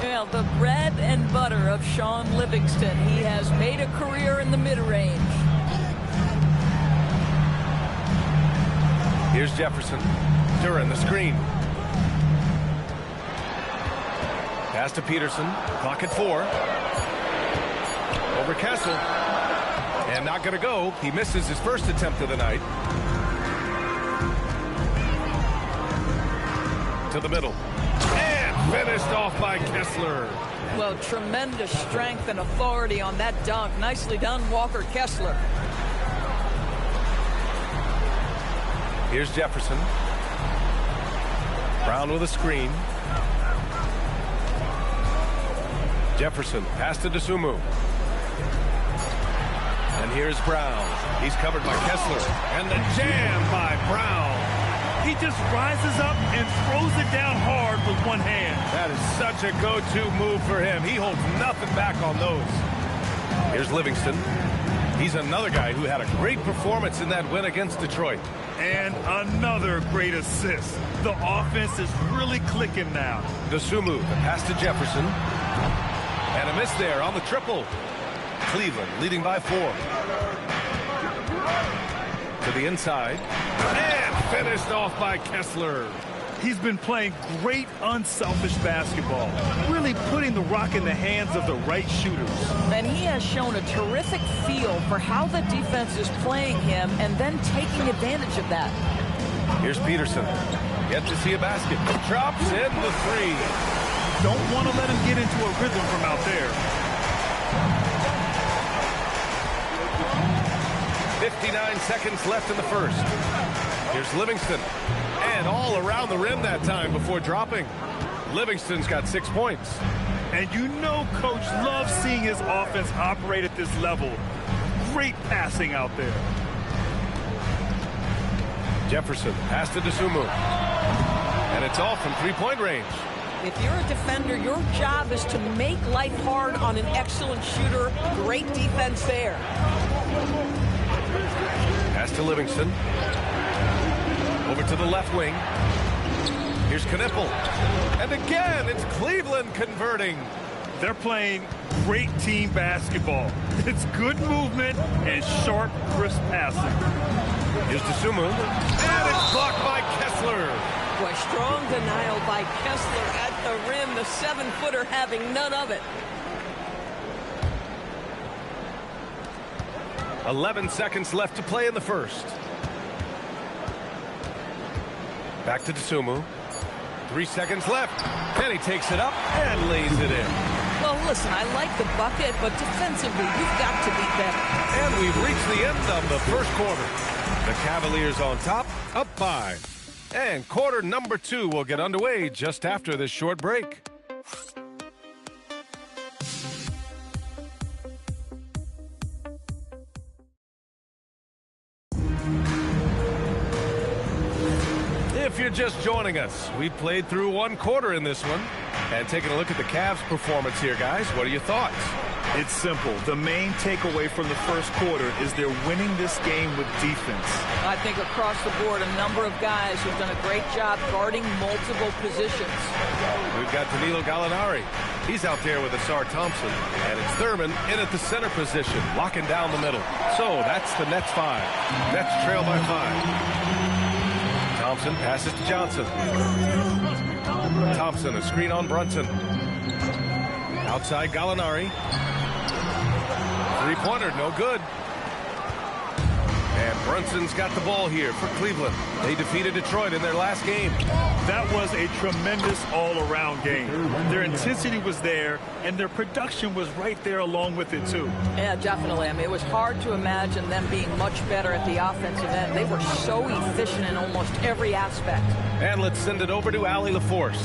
Well, the bread and butter of Sean Livingston. He has made a career in the mid-range. Here's Jefferson. Duran, the screen. Pass to Peterson. Clock at 4. Over Castle. And not going to go. He misses his first attempt of the night. To the middle. And finished off by Kessler. Well, tremendous strength and authority on that dunk. Nicely done, Walker Kessler. Here's Jefferson. Brown with a screen. Jefferson, pass to Dosunmu. And here's Brown. He's covered by Kessler. And the jam by Brown. He just rises up and throws it down hard with one hand. That is such a go-to move for him. He holds nothing back on those. Here's Livingston. He's another guy who had a great performance in that win against Detroit. And another great assist. The offense is really clicking now. Dosunmu, the pass to Jefferson. And a miss there on the triple. Cleveland leading by 4. To the inside. And finished off by Kessler. He's been playing great unselfish basketball, really putting the rock in the hands of the right shooters. And he has shown a terrific feel for how the defense is playing him and then taking advantage of that. Here's Peterson. Yet to see a basket. Drops in the 3. Don't want to let him get into a rhythm from out there. 59 seconds left in the first. Here's Livingston. And all around the rim that time before dropping. Livingston's got 6 points. And you know Coach loves seeing his offense operate at this level. Great passing out there. Jefferson, pass to Dosunmu. And it's all from three-point range. If you're a defender, your job is to make life hard on an excellent shooter. Great defense there. Pass to Livingston. Over to the left wing. Here's Knippel. And again, it's Cleveland converting. They're playing great team basketball. It's good movement and sharp, crisp passing. Here's Dosunmu. And it's blocked by Kessler. Boy, strong denial by Kessler at the rim. The 7-footer having none of it. 11 seconds left to play in the first. Back to Dosunmu. 3 seconds left. And he takes it up and lays it in. Well, listen, I like the bucket, but defensively, you've got to be better. And we've reached the end of the first quarter. The Cavaliers on top, up 5. And quarter number 2 will get underway just after this short break. If you're just joining us, we played through 1 quarter in this one. And taking a look at the Cavs' performance here, guys, what are your thoughts? It's simple. The main takeaway from the first quarter is they're winning this game with defense. I think across the board, a number of guys who've done a great job guarding multiple positions. We've got Danilo Gallinari. He's out there with Asar Thompson. And it's Thurman in at the center position, locking down the middle. So that's the Nets 5. Nets trail by 5. Thompson passes to Johnson. Thompson, a screen on Brunson. Outside Gallinari. Three-pointer, no good. And Brunson's got the ball here for Cleveland. They defeated Detroit in their last game. That was a tremendous all-around game. Their intensity was there, and their production was right there along with it, too. Yeah, definitely. I mean, it was hard to imagine them being much better at the offensive end. They were so efficient in almost every aspect. And let's send it over to Allie LaForce.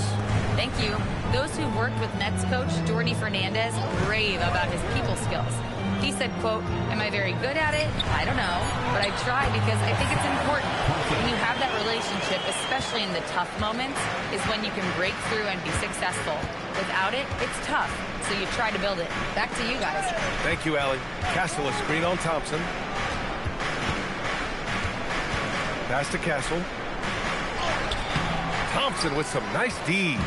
Thank you. Those who worked with Nets coach Jordi Fernandez rave about his people skills. He said, quote, "Am I very good at it? I don't know, but I try because I think it's important. When you have that relationship, especially in the tough moments, is when you can break through and be successful. Without it, it's tough, so you try to build it." Back to you guys. Thank you, Allie. Castle, a screen on Thompson. Pass to Castle. Thompson with some nice D.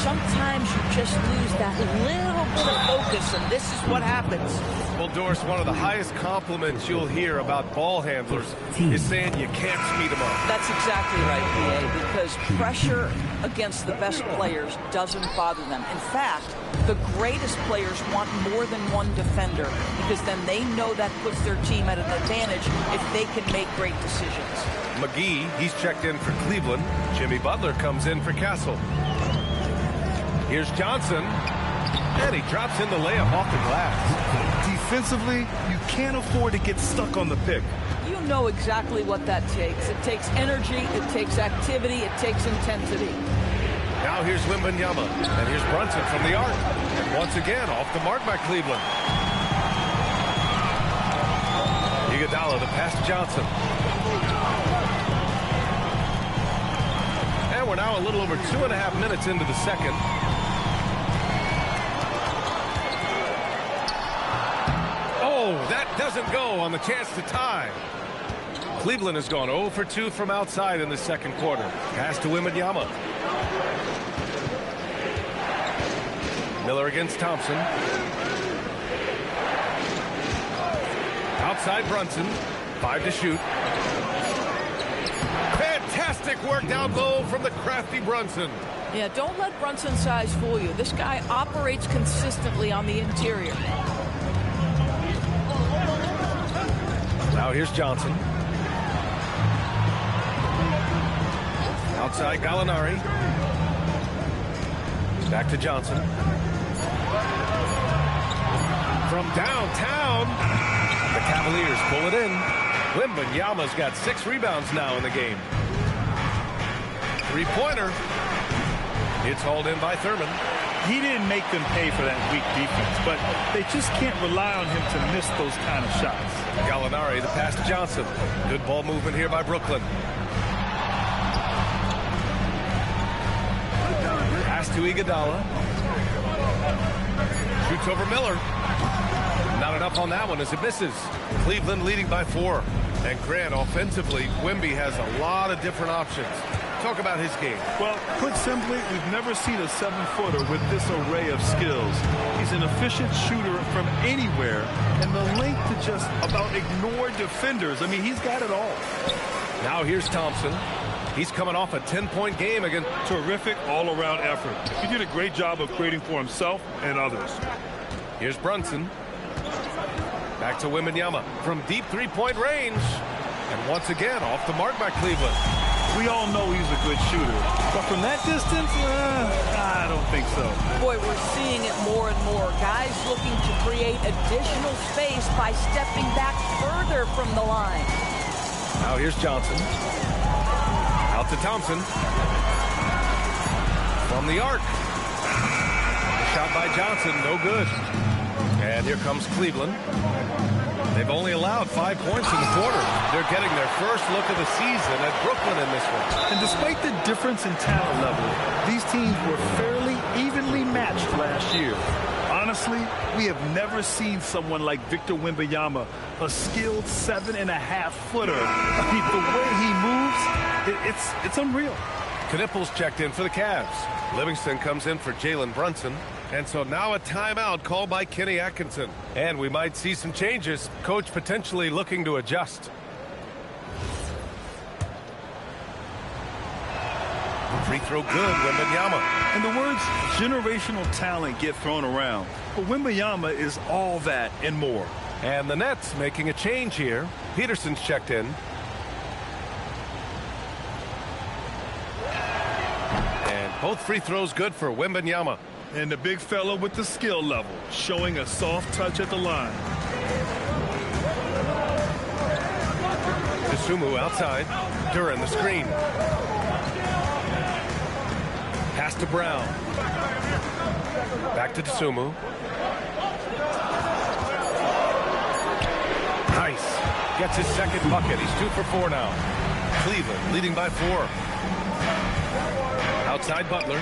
Sometimes you just lose that little bit of focus, and this is what happens. Well, Doris, one of the highest compliments you'll hear about ball handlers is saying you can't speed them up. That's exactly right, PA, because pressure against the best players doesn't bother them. In fact, the greatest players want more than one defender, because then they know that puts their team at an advantage if they can make great decisions. McGee, he's checked in for Cleveland. Jimmy Butler comes in for Castle. Here's Johnson, and he drops in the layup off the glass. Defensively, you can't afford to get stuck on the pick. You know exactly what that takes. It takes energy, it takes activity, it takes intensity. Now here's Wembanyama, and here's Brunson from the arc. And once again, off the mark by Cleveland. Iguodala, the pass to Johnson. And we're now a little over 2.5 minutes into the second. Oh, that doesn't go on the chance to tie. Cleveland has gone 0 for 2 from outside in the second quarter. Pass to Wembanyama. Miller against Thompson. Outside Brunson. 5 to shoot. Fantastic work down low from the crafty Brunson. Yeah, don't let Brunson's size fool you. This guy operates consistently on the interior. Now here's Johnson. Outside Gallinari. Back to Johnson. From downtown, the Cavaliers pull it in. Wembanyama's got 6 rebounds now in the game. Three-pointer. It's hauled in by Thurman. He didn't make them pay for that weak defense, but they just can't rely on him to miss those kind of shots. Gallinari, the pass to Johnson. Good ball movement here by Brooklyn. Pass to Iguodala. Shoots over Miller. Not enough on that one as it misses. Cleveland leading by 4. And Grant, offensively, Wemby has a lot of different options. Talk about his game. Well, put simply, we've never seen a 7-footer with this array of skills. He's an efficient shooter from anywhere, and the length to just about ignore defenders. I mean, he's got it all. Now here's Thompson. He's coming off a 10-point game against terrific all-around effort. He did a great job of creating for himself and others. Here's Brunson. Back to Wembanyama from deep 3-point range. And once again, off the mark by Cleveland. We all know he's a good shooter. But from that distance, I don't think so. Boy, we're seeing it more and more. Guys looking to create additional space by stepping back further from the line. Now here's Johnson. Out to Thompson. From the arc. Shot by Johnson, no good. And here comes Cleveland. They've only allowed 5 points in the quarter. They're getting their first look of the season at Brooklyn in this one. And despite the difference in talent level, these teams were fairly evenly matched last year. Honestly, we have never seen someone like Victor Wembanyama, a skilled 7.5-footer. I mean, the way he moves, it's unreal. Knipples checked in for the Cavs. Livingston comes in for Jalen Brunson. And so now a timeout called by Kenny Atkinson. And we might see some changes. Coach potentially looking to adjust. Free throw good, Wembanyama. And the words generational talent get thrown around. But Wembanyama is all that and more. And the Nets making a change here. Peterson's checked in. And both free throws good for Wembanyama. And the big fella with the skill level, showing a soft touch at the line. Dosunmu outside. Duran the screen. Pass to Brown. Back to Dosunmu. Nice. Gets his second bucket. He's 2 for 4 now. Cleveland leading by 4. Outside Butler.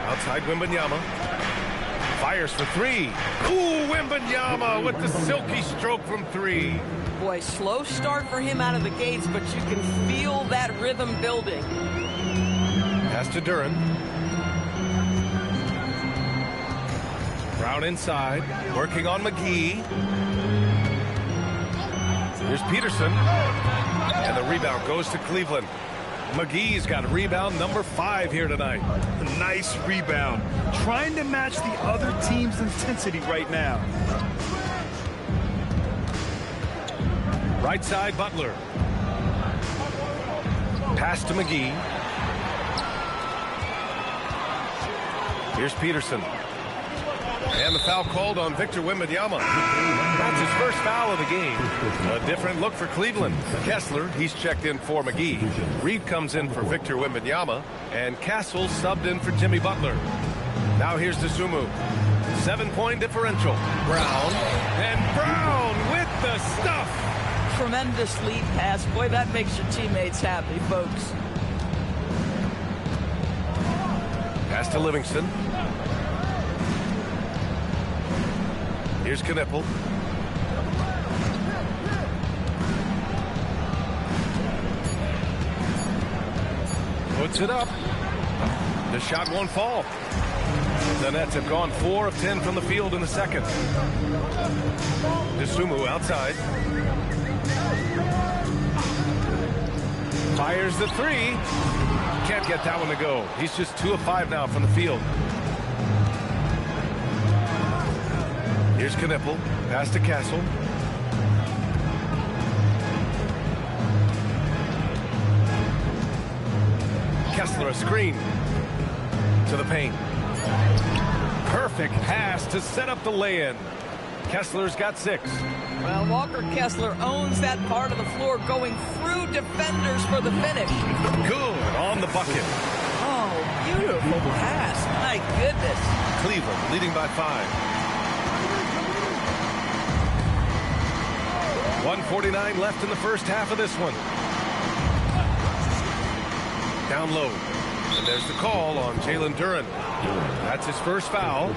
Outside Wembanyama. Fires for 3. Ooh, Wembanyama with the silky stroke from 3. Boy, slow start for him out of the gates, but you can feel that rhythm building. Pass to Duran. Brown inside, working on McGee. Here's Peterson. And the rebound goes to Cleveland. McGee's got rebound number 5 here tonight. A nice rebound. Trying to match the other team's intensity right now. Right side, Butler. Pass to McGee. Here's Peterson. And the foul called on Victor Wembanyama. That's his first foul of the game. A different look for Cleveland. Kessler, he's checked in for McGee. Reed comes in for Victor Wembanyama. And Castle subbed in for Jimmy Butler. Now here's Dosunmu. 7-point differential. Brown. And Brown with the stuff. Tremendous lead pass. Boy, that makes your teammates happy, folks. Pass to Livingston. Here's Knippel. Puts it up. The shot won't fall. The Nets have gone 4 of 10 from the field in the second. Dosunmu outside. Fires the 3. Can't get that one to go. He's just 2 of 5 now from the field. Here's Knippel. Pass to Castle. Kessler a screen. To the paint. Perfect pass to set up the lay-in. Kessler's got 6. Well, Walker Kessler owns that part of the floor, going through defenders for the finish. Good on the bucket. Oh, beautiful pass. My goodness. Cleveland leading by 5. 1:49 left in the first half of this one. Down low. And there's the call on Jalen Duran. That's his first foul.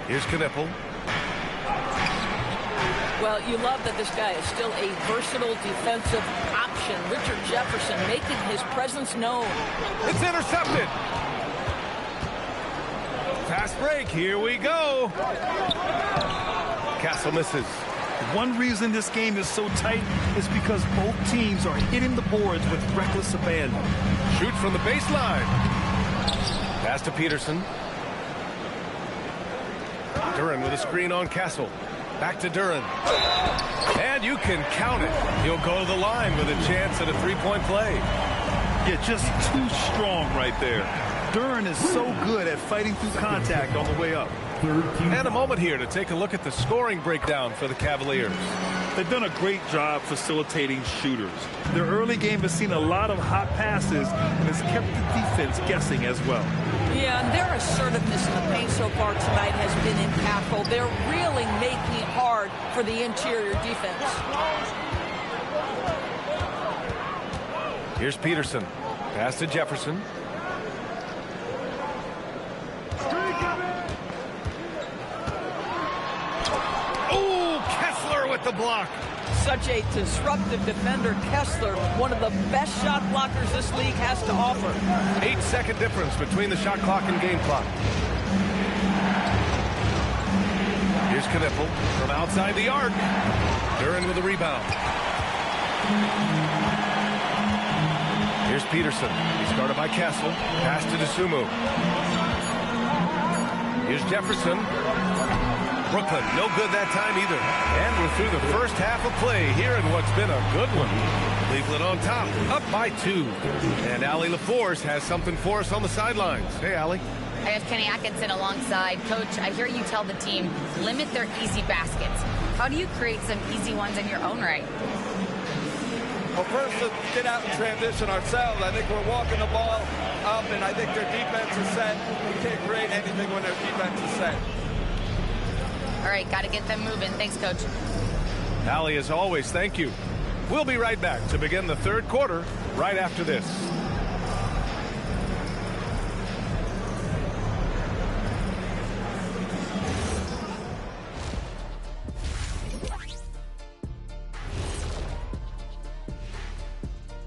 Here's Knippel. Well, you love that this guy is still a versatile defensive option. Richard Jefferson making his presence known. It's intercepted. Fast break. Here we go. Castle misses. One reason this game is so tight is because both teams are hitting the boards with reckless abandon. Shoot from the baseline. Pass to Peterson. Duran with a screen on Castle. Back to Duran. And you can count it. He'll go to the line with a chance at a three-point play. Yeah, just too strong right there. Duran is so good at fighting through contact on the way up. And a moment here to take a look at the scoring breakdown for the Cavaliers. They've done a great job facilitating shooters. Their early game has seen a lot of hot passes and has kept the defense guessing as well. Yeah, and their assertiveness in the paint so far tonight has been impactful. They're really making it hard for the interior defense. Here's Peterson. Pass to Jefferson. Oh, Kessler with the block. Such a disruptive defender, Kessler, one of the best shot blockers this league has to offer. 8-second difference between the shot clock and game clock. Here's Kniffel from outside the arc. Duran with a rebound. Here's Peterson. He's guarded by Castle. Pass to DeSumo. Here's Jefferson. Brooklyn, no good that time either. And we're through the first half of play here in what's been a good one. Cleveland on top, up by 2. And Allie LaForce has something for us on the sidelines. Hey, Allie. I have Kenny Atkinson alongside. Coach, I hear you tell the team, limit their easy baskets. How do you create some easy ones in your own right? Well, first, let's get out and transition ourselves. I think we're walking the ball up, and I think their defense is set. We can't create anything when their defense is set. All right, got to get them moving. Thanks, Coach. Allie, as always, thank you. We'll be right back to begin the third quarter right after this.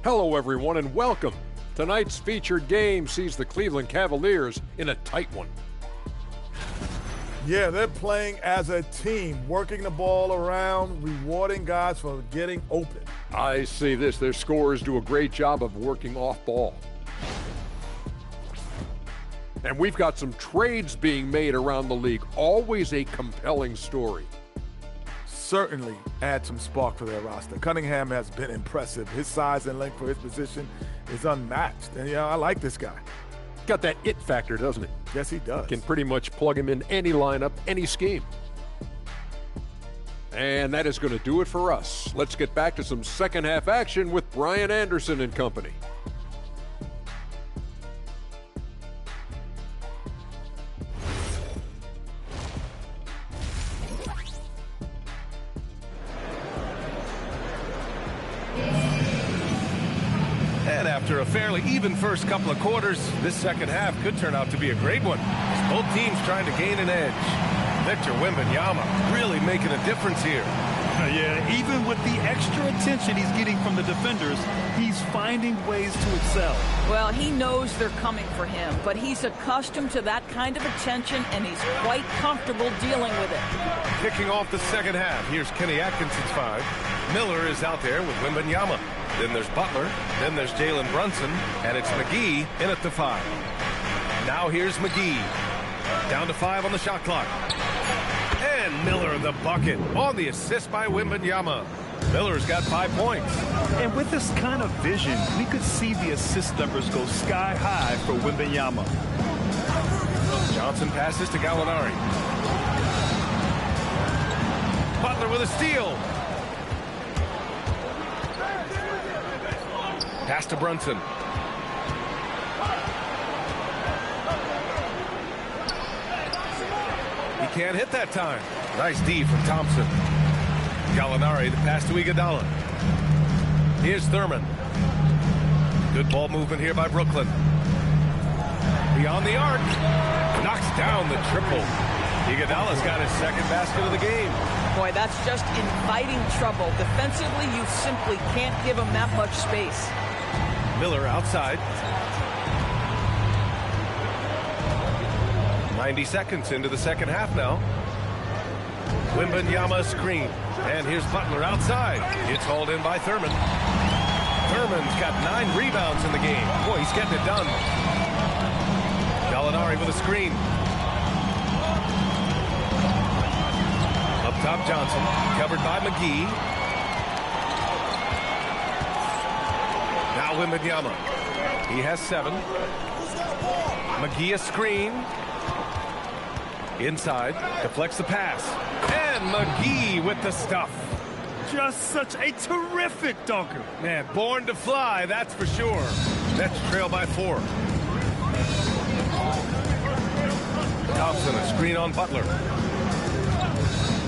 Hello, everyone, and welcome. Tonight's featured game sees the Cleveland Cavaliers in a tight one. Yeah, they're playing as a team, working the ball around, rewarding guys for getting open. I see this. Their scorers do a great job of working off ball. And we've got some trades being made around the league. Always a compelling story. Certainly add some spark for their roster. Cunningham has been impressive. His size and length for his position is unmatched. And, you know, I like this guy. Got that it factor, doesn't it? Yes, he does. Can pretty much plug him in any lineup, any scheme. And that is going to do it for us. Let's get back to some second half action with Brian Anderson and company. And after a fairly even first couple of quarters, this second half could turn out to be a great one. As both teams trying to gain an edge. Victor Wembanyama really making a difference here. Yeah, even with the extra attention he's getting from the defenders, he's finding ways to excel. Well, he knows they're coming for him, but he's accustomed to that kind of attention, and he's quite comfortable dealing with it. Kicking off the second half, here's Kenny Atkinson's 5. Miller is out there with Wembanyama. Then there's Butler. Then there's Jalen Brunson. And it's McGee in at the 5. Now here's McGee. Down to 5 on the shot clock. And Miller the bucket on the assist by Wembanyama. Miller's got 5 points. And with this kind of vision, we could see the assist numbers go sky high for Wembanyama. Johnson passes to Gallinari. Butler with a steal. Pass to Brunson. He can't hit that time. Nice D from Thompson. Gallinari, the pass to Iguodala. Here's Thurman. Good ball movement here by Brooklyn. Beyond the arc. Knocks down the triple. Iguodala's got his second basket of the game. Boy, that's just inviting trouble. Defensively, you simply can't give him that much space. Miller outside. 90 seconds into the second half now. Wembanyama screen. And here's Butler outside. It's hauled in by Thurman. Thurman's got 9 rebounds in the game. Boy, he's getting it done. Gallinari with a screen. Up top, Johnson. Covered by McGee. Now Wembanyama. He has 7. McGee a screen. Inside. Deflects the pass. And McGee with the stuff. Just such a terrific dunker. Man, born to fly, that's for sure. Nets trail by 4. Thompson a screen on Butler.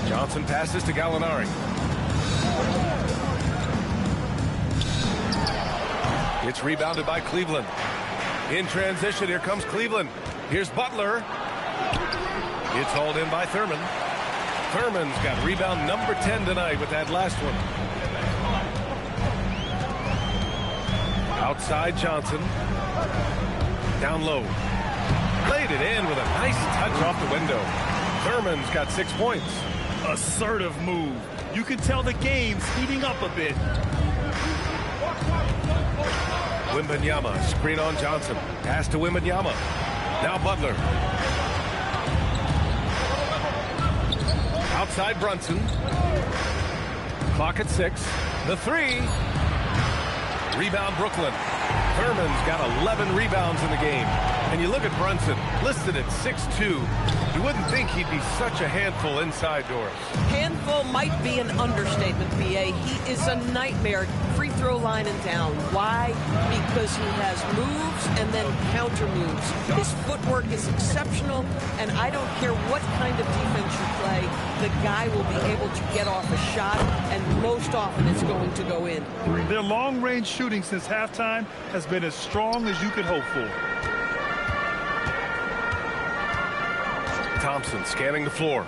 Johnson passes to Gallinari. It's rebounded by Cleveland. In transition, here comes Cleveland. Here's Butler. It's hauled in by Thurman. Thurman's got rebound number 10 tonight with that last one. Outside Johnson. Down low. Laid it in with a nice touch off the window. Thurman's got 6 points. Assertive move. You can tell the game's heating up a bit. Wembanyama, screen on Johnson. Pass to Wembanyama. Now Butler. Outside Brunson. Clock at 6. The 3. Rebound Brooklyn. Thurman's got 11 rebounds in the game. And you look at Brunson, listed at 6'2". You wouldn't think he'd be such a handful inside doors. Handful might be an understatement, B.A. He is a nightmare free throw line and down. Why? Because he has moves and then counter moves. His footwork is exceptional, and I don't care what kind of defense you play, the guy will be able to get off a shot, and most often it's going to go in. Their long-range shooting since halftime has been as strong as you could hope for. Thompson scanning the floor.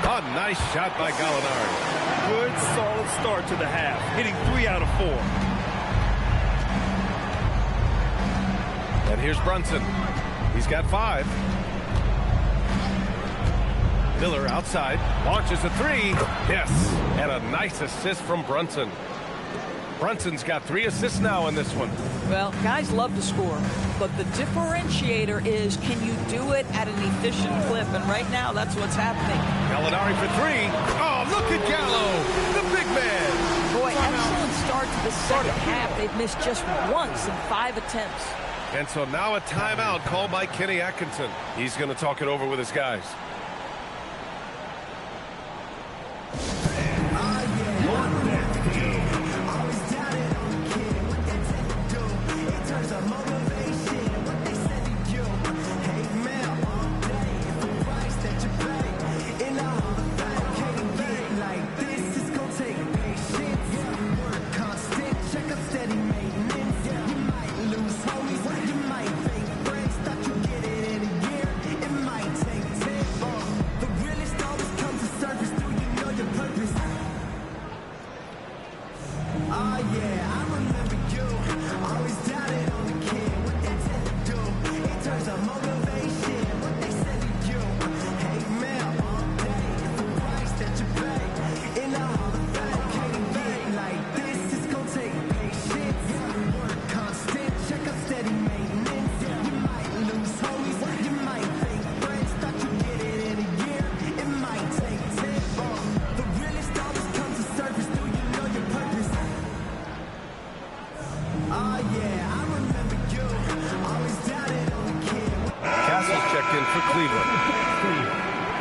A nice shot by Gallinari. Good, solid start to the half, hitting 3 out of 4. And here's Brunson. He's got 5. Miller outside, launches a 3. Yes, and a nice assist from Brunson. Brunson's got 3 assists now in this one. Well, guys love to score, but the differentiator is, can you do it at an efficient clip? And right now, that's what's happening. Gallinari for 3. Oh, look at Gallo, the big man. Boy, excellent start to the second half. They've missed just once in 5 attempts. And so now a timeout called by Kenny Atkinson. He's going to talk it over with his guys.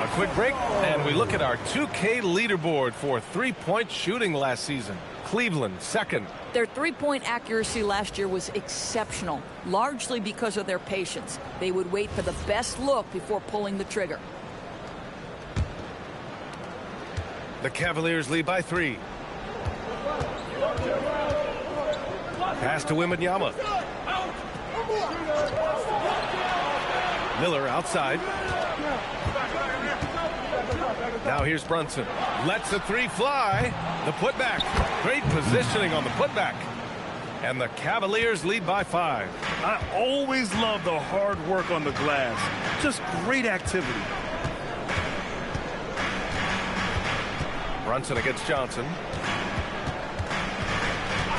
A quick break, and we look at our 2K leaderboard for three-point shooting last season. Cleveland, second. Their three-point accuracy last year was exceptional, largely because of their patience. They would wait for the best look before pulling the trigger. The Cavaliers lead by 3. Pass to Wembanyama. Miller outside. Now here's Brunson. Lets the 3 fly. The putback. Great positioning on the putback. And the Cavaliers lead by 5. I always love the hard work on the glass. Just great activity. Brunson against Johnson.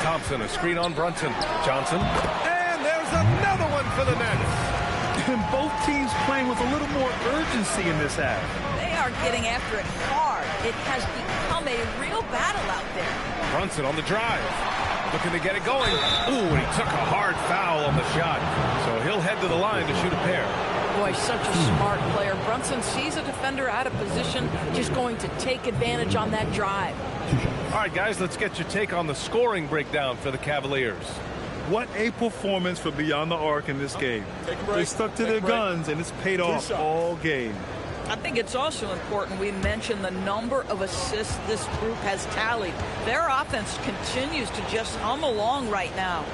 Thompson, a screen on Brunson. Johnson. And there's another one for the Nets. And both teams playing with a little more urgency in this half. They are getting after it hard. It has become a real battle out there. Brunson on the drive. Looking to get it going. Ooh, and he took a hard foul on the shot. So he'll head to the line to shoot a pair. Boy, such a smart player. Brunson sees a defender out of position, just going to take advantage on that drive. All right, guys, let's get your take on the scoring breakdown for the Cavaliers. What a performance for Beyond the Arc in this game. They stuck to their guns, and it's paid off all game. I think it's also important we mention the number of assists this group has tallied. Their offense continues to just hum along right now.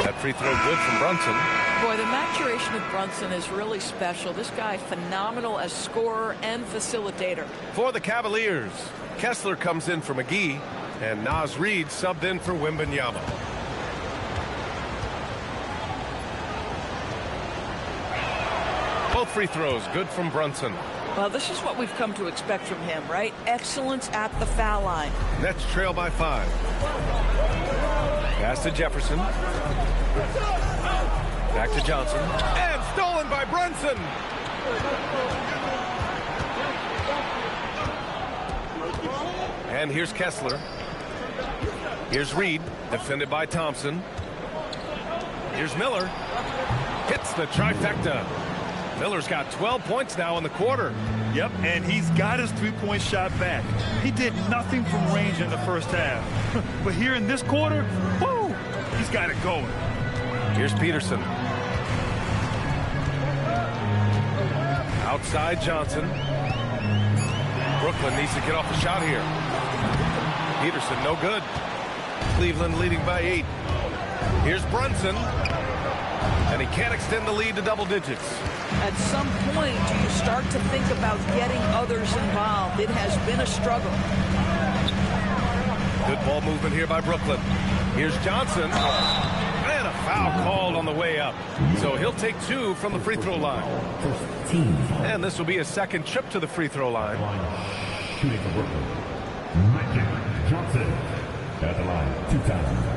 That free throw good from Brunson. Boy, the maturation of Brunson is really special. This guy, phenomenal as scorer and facilitator. For the Cavaliers, Kessler comes in for McGee, and Naz Reid subbed in for Wembanyama. Both free throws good from Brunson. Well, this is what we've come to expect from him, right? Excellence at the foul line. Nets trail by 5. Pass to Jefferson. Back to Johnson. And stolen by Brunson. And here's Kessler. Here's Reid, defended by Thompson. Here's Miller. Hits the trifecta. Miller's got 12 points now in the quarter. Yep, and he's got his three-point shot back. He did nothing from range in the first half. But here in this quarter, woo, he's got it going. Here's Peterson. Outside Johnson. Brooklyn needs to get off the shot here. Peterson, no good. Cleveland leading by 8. Here's Brunson. And he can't extend the lead to double digits. At some point, do you start to think about getting others involved? It has been a struggle. Good ball movement here by Brooklyn. Here's Johnson. And a foul called on the way up. So he'll take 2 from the free throw line. And this will be a second trip to the free throw line. Shooting for Brooklyn, Magic Johnson at the line, 2 times.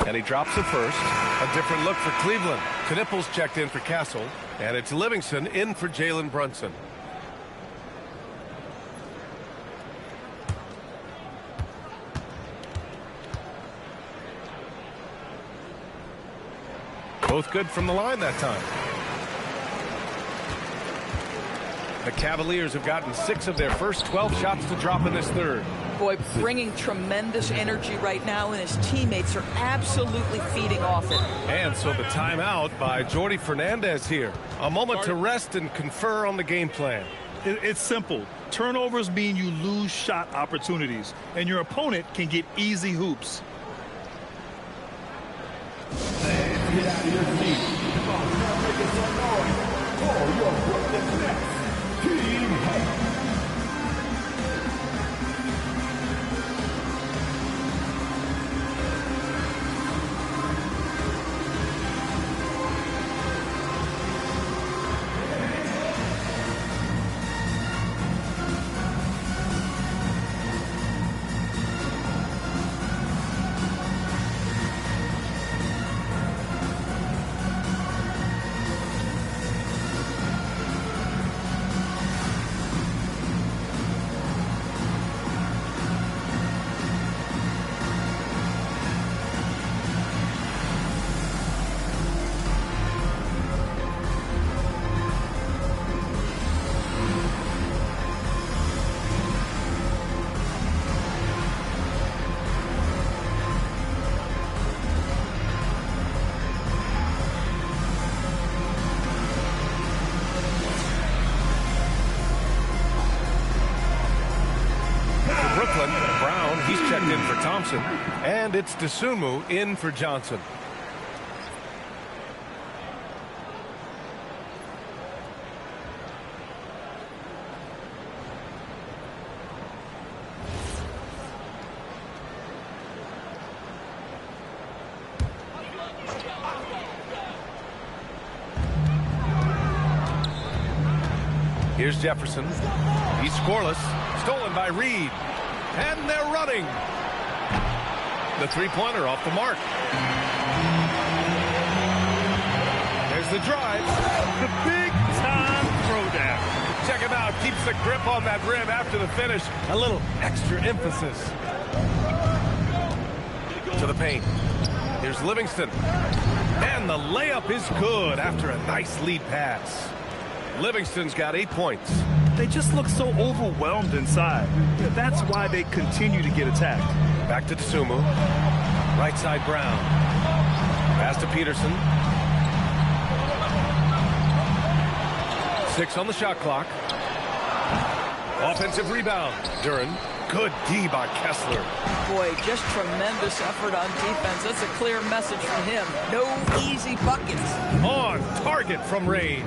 And he drops the first. A different look for Cleveland. Knipples checked in for Castle. And it's Livingston in for Jalen Brunson. Both good from the line that time. The Cavaliers have gotten 6 of their first 12 shots to drop in this third. Boy, bringing tremendous energy right now, and his teammates are absolutely feeding off it. And so the timeout by Jordi Fernandez here. A moment to rest and confer on the game plan. It's simple. Turnovers mean you lose shot opportunities, and your opponent can get easy hoops. Get out of your seat. Come on, now making some noise. For your Brooklyn Nets. Team Hype. Brown, he's checked in for Thompson. And it's Dosunmu in for Johnson. Here's Jefferson. He's scoreless. Stolen by Reed. And they're running. The three-pointer off the mark. There's the drive. The big-time throwdown. Check him out. Keeps the grip on that rim after the finish. A little extra emphasis. To the paint. Here's Livingston. And the layup is good after a nice lead pass. Livingston's got 8 points. They just look so overwhelmed inside. That's why they continue to get attacked. Back to Tsumu. Right side Brown. Pass to Peterson. 6 on the shot clock. Offensive rebound. Duren. Good D by Kessler. Boy, just tremendous effort on defense. That's a clear message from him. No easy buckets. On target from range.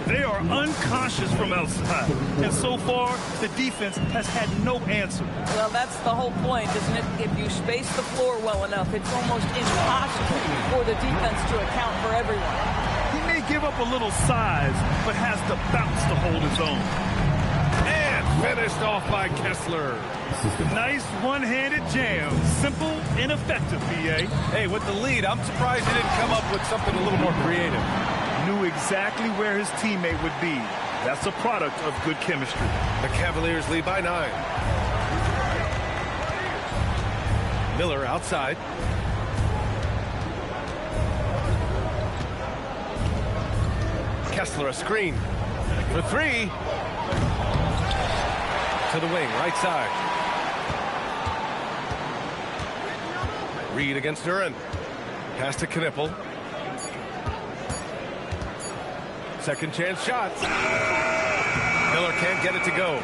They are unconscious from outside. And so far, the defense has had no answer. Well, that's the whole point, isn't it? If you space the floor well enough, it's almost impossible for the defense to account for everyone. He may give up a little size, but has the bounce to hold his own. And finished off by Kessler. Nice one-handed jam. Simple and effective, B.A. Hey, with the lead, I'm surprised he didn't come up with something a little more creative. Knew exactly where his teammate would be. That's a product of good chemistry. The Cavaliers lead by 9. Miller outside. Kessler a screen for 3. To the wing, right side. Reed against Duren. Pass to Knipple. Second chance shot. Miller can't get it to go.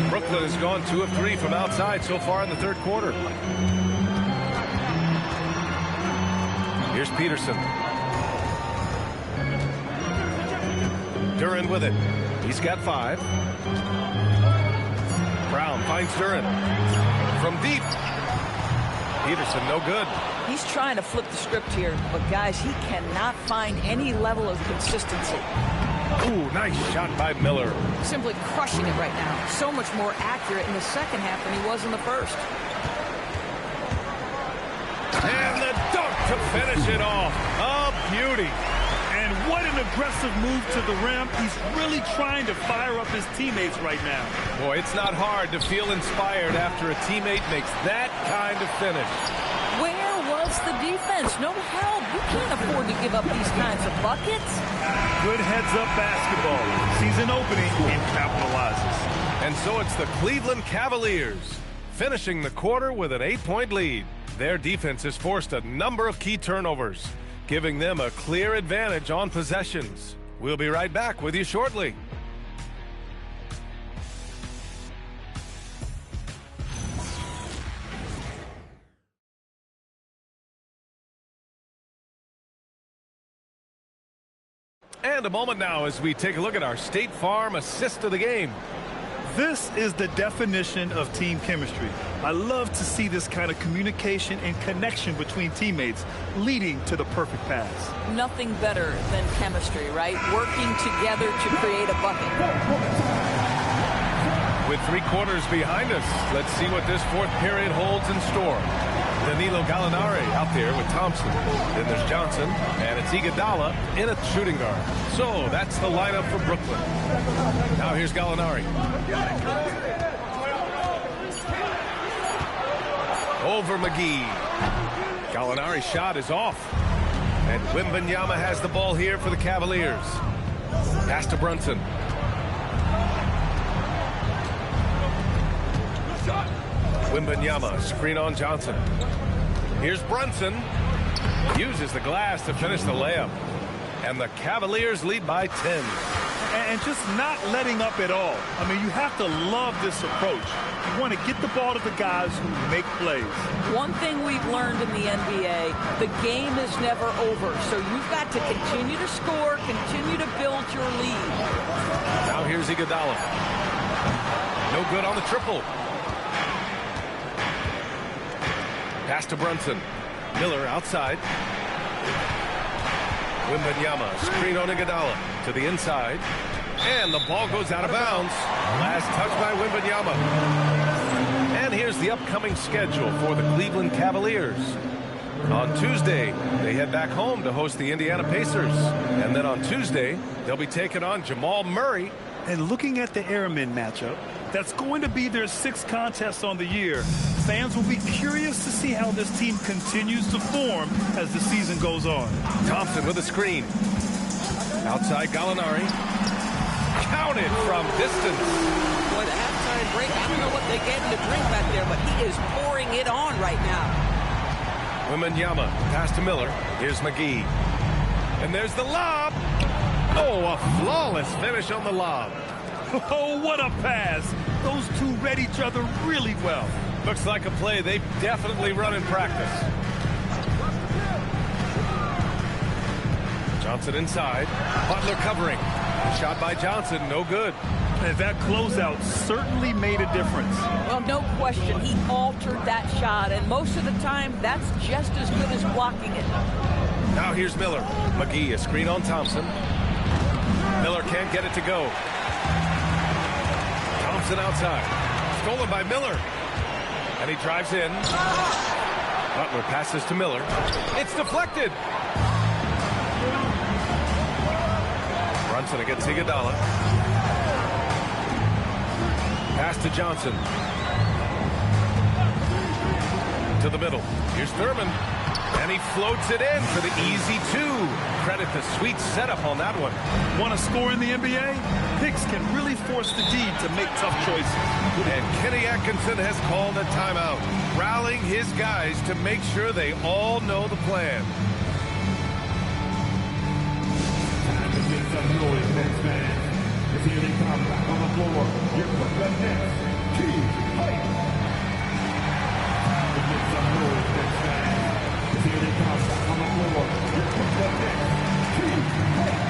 Brooklyn has gone 2 of 3 from outside so far in the third quarter. Here's Peterson. Duren with it. He's got 5. Brown finds Duren. From deep. Peterson no good. He's trying to flip the script here, but guys, he cannot find any level of consistency. Ooh, nice shot by Miller. Simply crushing it right now. So much more accurate in the second half than he was in the first. And the dunk to finish it off. A beauty. And what an aggressive move to the rim. He's really trying to fire up his teammates right now. Boy, it's not hard to feel inspired after a teammate makes that kind of finish. Where was the defense? No help. You can't afford to give up these kinds of buckets. Good heads-up basketball. Sees an opening and capitalizes. And so it's the Cleveland Cavaliers finishing the quarter with an 8-point lead. Their defense has forced a number of key turnovers, giving them a clear advantage on possessions. We'll be right back with you shortly. And a moment now as we take a look at our State Farm assist of the game. This is the definition of team chemistry. I love to see this kind of communication and connection between teammates leading to the perfect pass. Nothing better than chemistry, right? Working together to create a bucket. With 3 quarters behind us, let's see what this fourth period holds in store. Danilo Gallinari out there with Thompson. Then there's Johnson, and it's Iguodala in a shooting guard. So that's the lineup for Brooklyn. Now here's Gallinari. Over McGee. Gallinari's shot is off. And Wembanyama has the ball here for the Cavaliers. Pass to Brunson. Wembanyama, screen on Johnson. Here's Brunson. Uses the glass to finish the layup. And the Cavaliers lead by 10. And just not letting up at all. I mean, you have to love this approach. You want to get the ball to the guys who make plays. One thing we've learned in the NBA, the game is never over. So you've got to continue to score, continue to build your lead. Now here's Iguodala. No good on the triple. Pass to Brunson. Miller outside. Wembanyama, screen on Iguodala to the inside. And the ball goes out of bounds. Last touch by Wembanyama. And here's the upcoming schedule for the Cleveland Cavaliers. On Tuesday, they head back home to host the Indiana Pacers. And then on Tuesday, they'll be taking on Jamal Murray. And looking at the Airmen matchup, that's going to be their 6th contest on the year. Fans will be curious to see how this team continues to form as the season goes on. Thompson with a screen. Outside Gallinari. Counted from distance. Boy, the halftime break, I don't know what they gave him to drink back there, but he is pouring it on right now. Wembanyama, pass to Miller. Here's McGee. And there's the lob. Oh, a flawless finish on the lob. Oh, what a pass. Those two read each other really well. Looks like a play they've definitely run in practice. Johnson inside. Butler covering. Shot by Johnson, no good. And that closeout certainly made a difference. Well, no question, he altered that shot, and most of the time, that's just as good as blocking it. Now here's Miller. McGee, a screen on Thompson. Miller can't get it to go. Thompson outside. Stolen by Miller. And he drives in. Butler passes to Miller. It's deflected. Brunson against Iguodala. Pass to Johnson. To the middle. Here's Thurman. And he floats it in for the easy 2. Credit the sweet setup on that one. Want to score in the NBA? Picks can really force the D to make tough choices. And Kenny Atkinson has called a timeout, rallying his guys to make sure they all know the plan. Time to make some noise, next man. As here they come back on the floor. Here comes the next team fight. Time to make some noise, next man. As here they come back on the floor. Here comes the next team fight.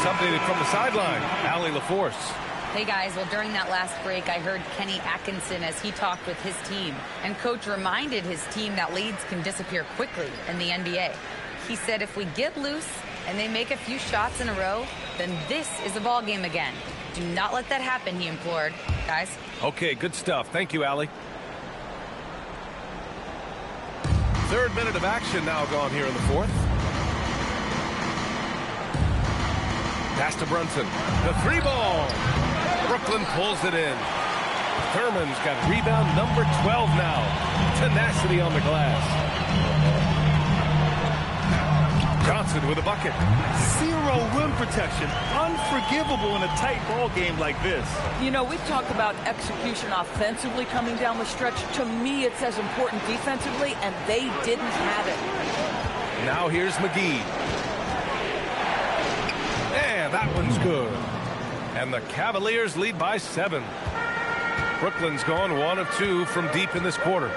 Updated from the sideline, Allie LaForce. Hey guys, well during that last break I heard Kenny Atkinson as he talked with his team, and coach reminded his team that leads can disappear quickly in the NBA. He said if we get loose and they make a few shots in a row, then this is a ball game again. Do not let that happen, he implored. Guys. Okay, good stuff. Thank you, Allie. 3rd minute of action now gone here in the 4th. Pass to Brunson. The 3 ball. Brooklyn pulls it in. Thurman's got rebound number 12 now. Tenacity on the glass. Johnson with a bucket. 0 rim protection. Unforgivable in a tight ball game like this. You know, we've talked about execution offensively coming down the stretch. To me, it's as important defensively, and they didn't have it. Now here's McGee. That one's good. And the Cavaliers lead by 7. Brooklyn's gone 1 of 2 from deep in this quarter.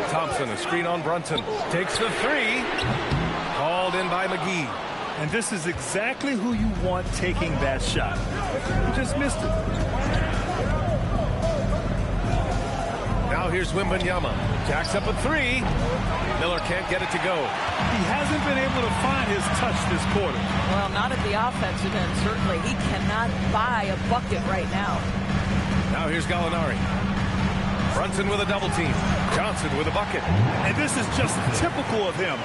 Thompson, a screen on Brunson. Takes the 3. Called in by McGee. And this is exactly who you want taking that shot. You just missed it. Now here's Wembanyama. Jacks up a 3. Miller can't get it to go. He hasn't been able to find his touch this quarter. Well, not at the offensive end, certainly. He cannot buy a bucket right now. Now here's Gallinari. Brunson with a double team. Johnson with a bucket. And this is just typical of him.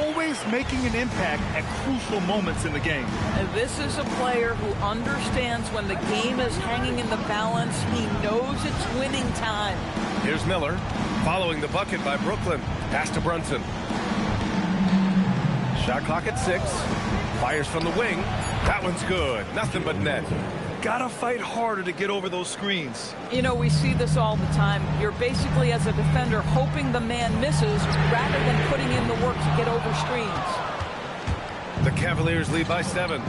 Always making an impact at crucial moments in the game. And this is a player who understands when the game is hanging in the balance. He knows it's winning time. Here's Miller, following the bucket by Brooklyn. Pass to Brunson. Shot clock at 6. Fires from the wing. That one's good. Nothing but net. Gotta fight harder to get over those screens. You know, we see this all the time. You're basically, as a defender, hoping the man misses rather than putting in the work to get over screens. The Cavaliers lead by 7.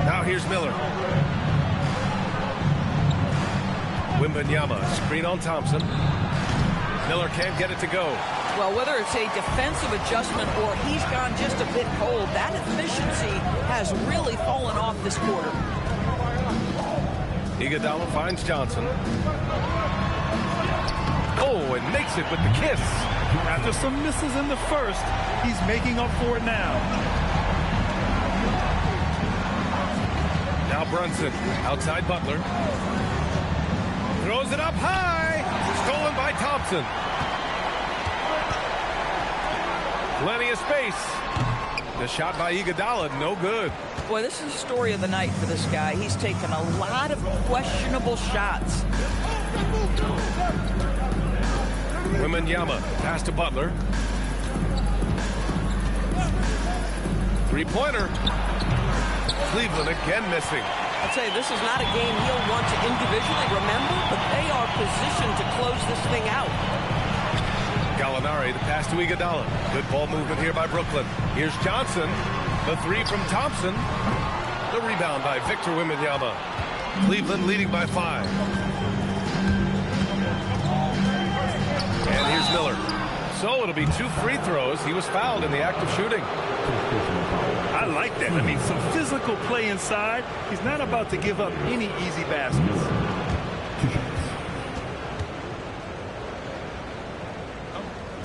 Now here's Miller. Wembanyama, screen on Thompson. Miller can't get it to go. Well, whether it's a defensive adjustment or he's gone just a bit cold, that efficiency has really fallen off this quarter. Iguodala finds Johnson. Oh, and makes it with the kiss. After some misses in the first, he's making up for it now. Now Brunson, outside Butler. Throws it up high. Stolen by Thompson. Plenty of space. The shot by Iguodala, no good. Boy, this is the story of the night for this guy. He's taken a lot of questionable shots. Wembanyama, pass to Butler. Three-pointer. Cleveland again missing. I'll tell you, this is not a game he'll want to individually remember, but they are positioned to close this thing out. Gallinari, the pass to Iguodala. Good ball movement here by Brooklyn. Here's Johnson. The three from Thompson. The rebound by Victor Wembanyama. Cleveland leading by 5. And here's Miller. So it'll be 2 free throws. He was fouled in the act of shooting. I like that. I mean, some physical play inside. He's not about to give up any easy baskets.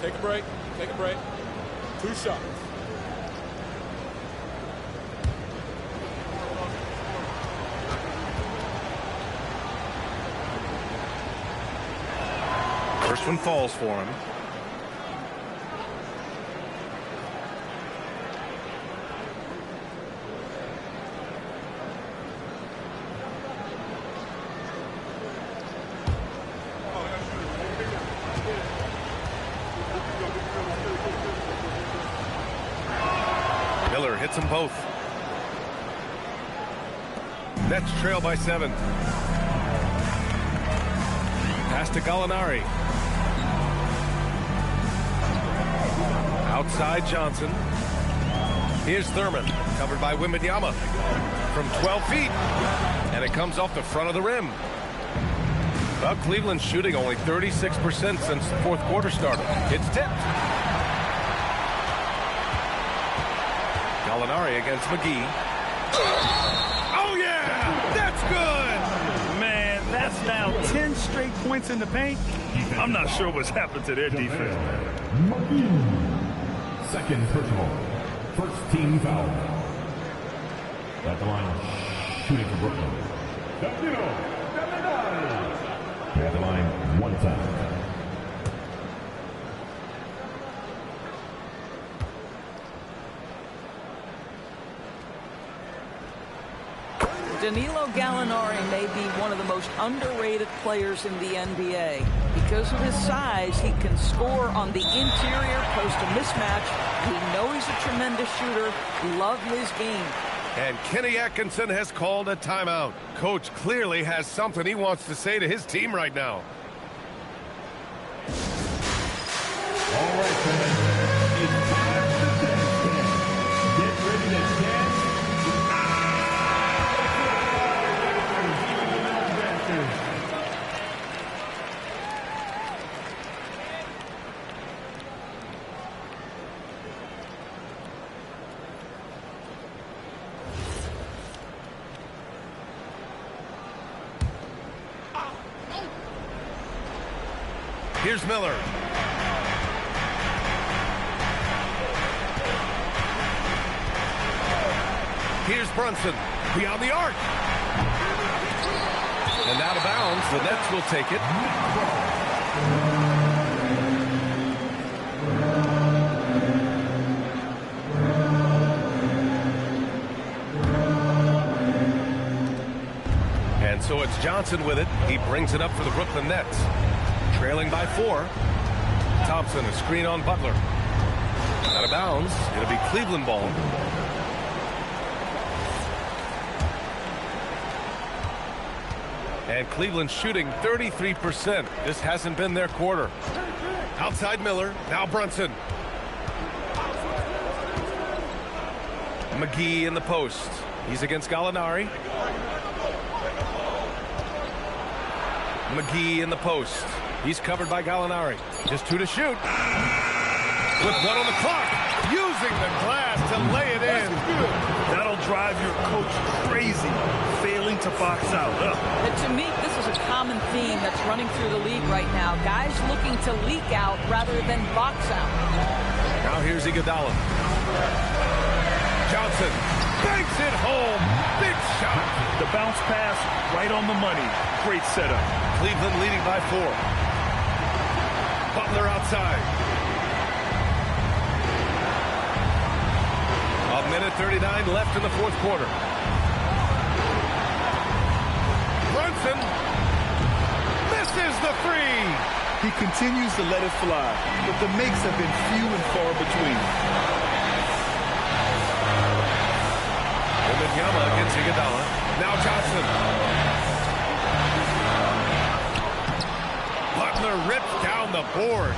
Take a break. Take a break. 2 shots. First one falls for him. Miller hits them both. Nets trail by 7. Pass to Gallinari. Outside Johnson. Here's Thurman, covered by Wembanyama from 12 feet. And it comes off the front of the rim. Well, Cleveland's shooting only 36% since the fourth quarter started. It's tipped. Gallinari against McGee. Oh, yeah! That's good! Man, that's now 10 straight points in the paint. I'm not sure what's happened to their defense. Second personal. First team foul. At the line, shooting for Brooklyn. At the line, 1 time. Danilo Gallinari may be one of the most underrated players in the NBA. Because of his size, he can score on the interior, post a mismatch. We know he's a tremendous shooter. Love his game. And Kenny Atkinson has called a timeout. Coach clearly has something he wants to say to his team right now. All right, guys. It's time to dance. Get ready to dance. Here's Miller. Here's Brunson. Beyond the arc. And out of bounds, the Nets will take it. And so it's Johnson with it. He brings it up for the Brooklyn Nets. Trailing by 4. Thompson, a screen on Butler. Out of bounds. It'll be Cleveland ball. And Cleveland shooting 33%. This hasn't been their quarter. Outside Miller. Now Brunson. McGee in the post. He's against Gallinari. McGee in the post. He's covered by Gallinari. Just 2 to shoot. With 1 on the clock. Using the glass to lay it in. That'll drive your coach crazy. Failing to box out. And to me, this is a common theme that's running through the league right now. Guys looking to leak out rather than box out. Now here's Iguodala. Johnson banks it home. Big shot. The bounce pass right on the money. Great setup. Cleveland leading by 4. Butler outside. A minute 39 left in the 4th quarter. Brunson misses the 3. He continues to let it fly, but the makes have been few and far between. Wembanyama against Iguodala. Now Johnson. Butler rips down the board.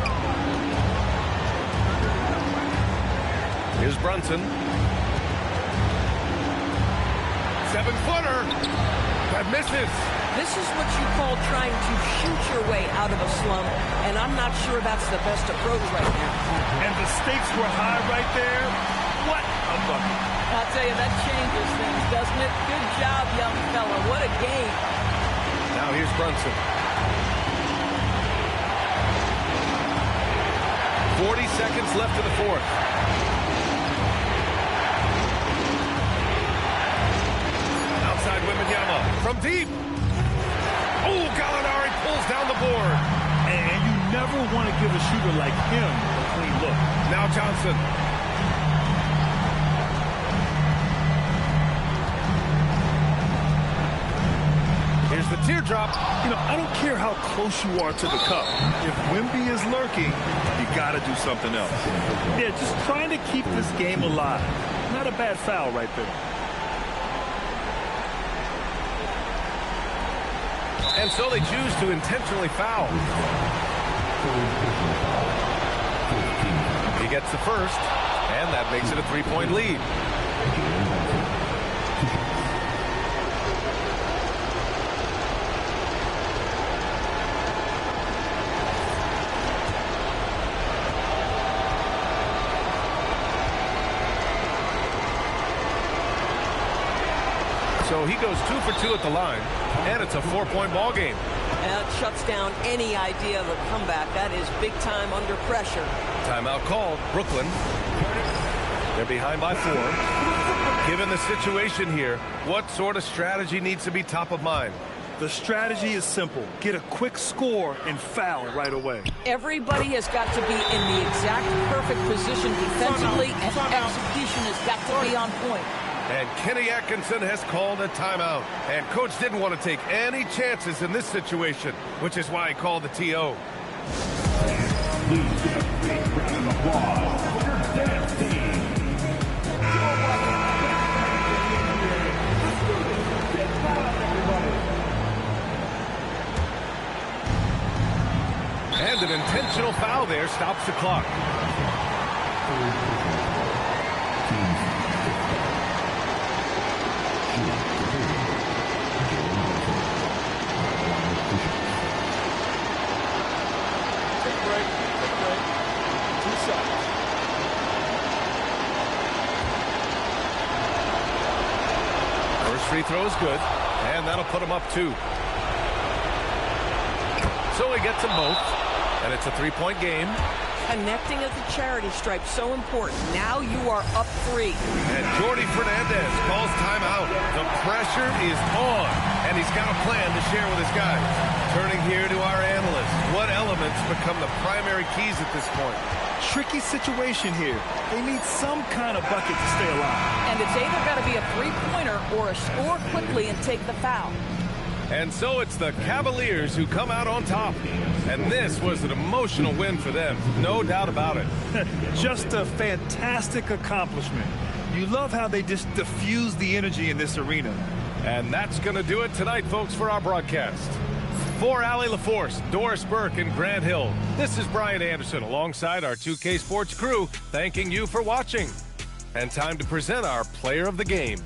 Here's Brunson. 7-footer. That misses. This is what you call trying to shoot your way out of a slump, and I'm not sure that's the best approach right now. And the stakes were high right there. What a bucket. I'll tell you, that changes things, doesn't it? Good job, young fella. What a game. Now here's Brunson. 40 seconds left in the 4th. Outside Wembanyama from deep. Oh, Gallinari pulls down the board. And you never want to give a shooter like him a clean look. Now Johnson. Here's the teardrop. You know, I don't care how close you are to the cup. If Wemby is lurking, you got to do something else. Yeah, just trying to keep this game alive. Not a bad foul right there. And so they choose to intentionally foul. He gets the first, and that makes it a 3-point lead. So he goes 2 for 2 at the line, and it's a 4-point ball game. And it shuts down any idea of a comeback. That is big time under pressure. Timeout called. Brooklyn. They're behind by 4. Given the situation here, what sort of strategy needs to be top of mind? The strategy is simple. Get a quick score and foul right away. Everybody has got to be in the exact perfect position defensively, and execution has got to be on point. And Kenny Atkinson has called a timeout. And Coach didn't want to take any chances in this situation, which is why he called the TO. Please give a big round of applause for your dance team. And an intentional foul there stops the clock. Free throw is good, and that'll put him up 2. So he gets them both, and it's a 3-point game. Connecting at the charity stripe, so important. Now you are up 3. And Jordi Fernandez calls timeout. The pressure is on, And he's got a plan to share with his guys. Turning here to our analysts. What elements become the primary keys at this point? Tricky situation here. They need some kind of bucket to stay alive. And it's either got to be a three-pointer or a score quickly and take the foul. And so it's the Cavaliers who come out on top. And this was an emotional win for them, no doubt about it. Just a fantastic accomplishment. You love how they just diffuse the energy in this arena. And that's going to do it tonight, folks, for our broadcast. For Allie LaForce, Doris Burke, and Grant Hill, this is Brian Anderson alongside our 2K Sports crew, thanking you for watching. And time to present our player of the game.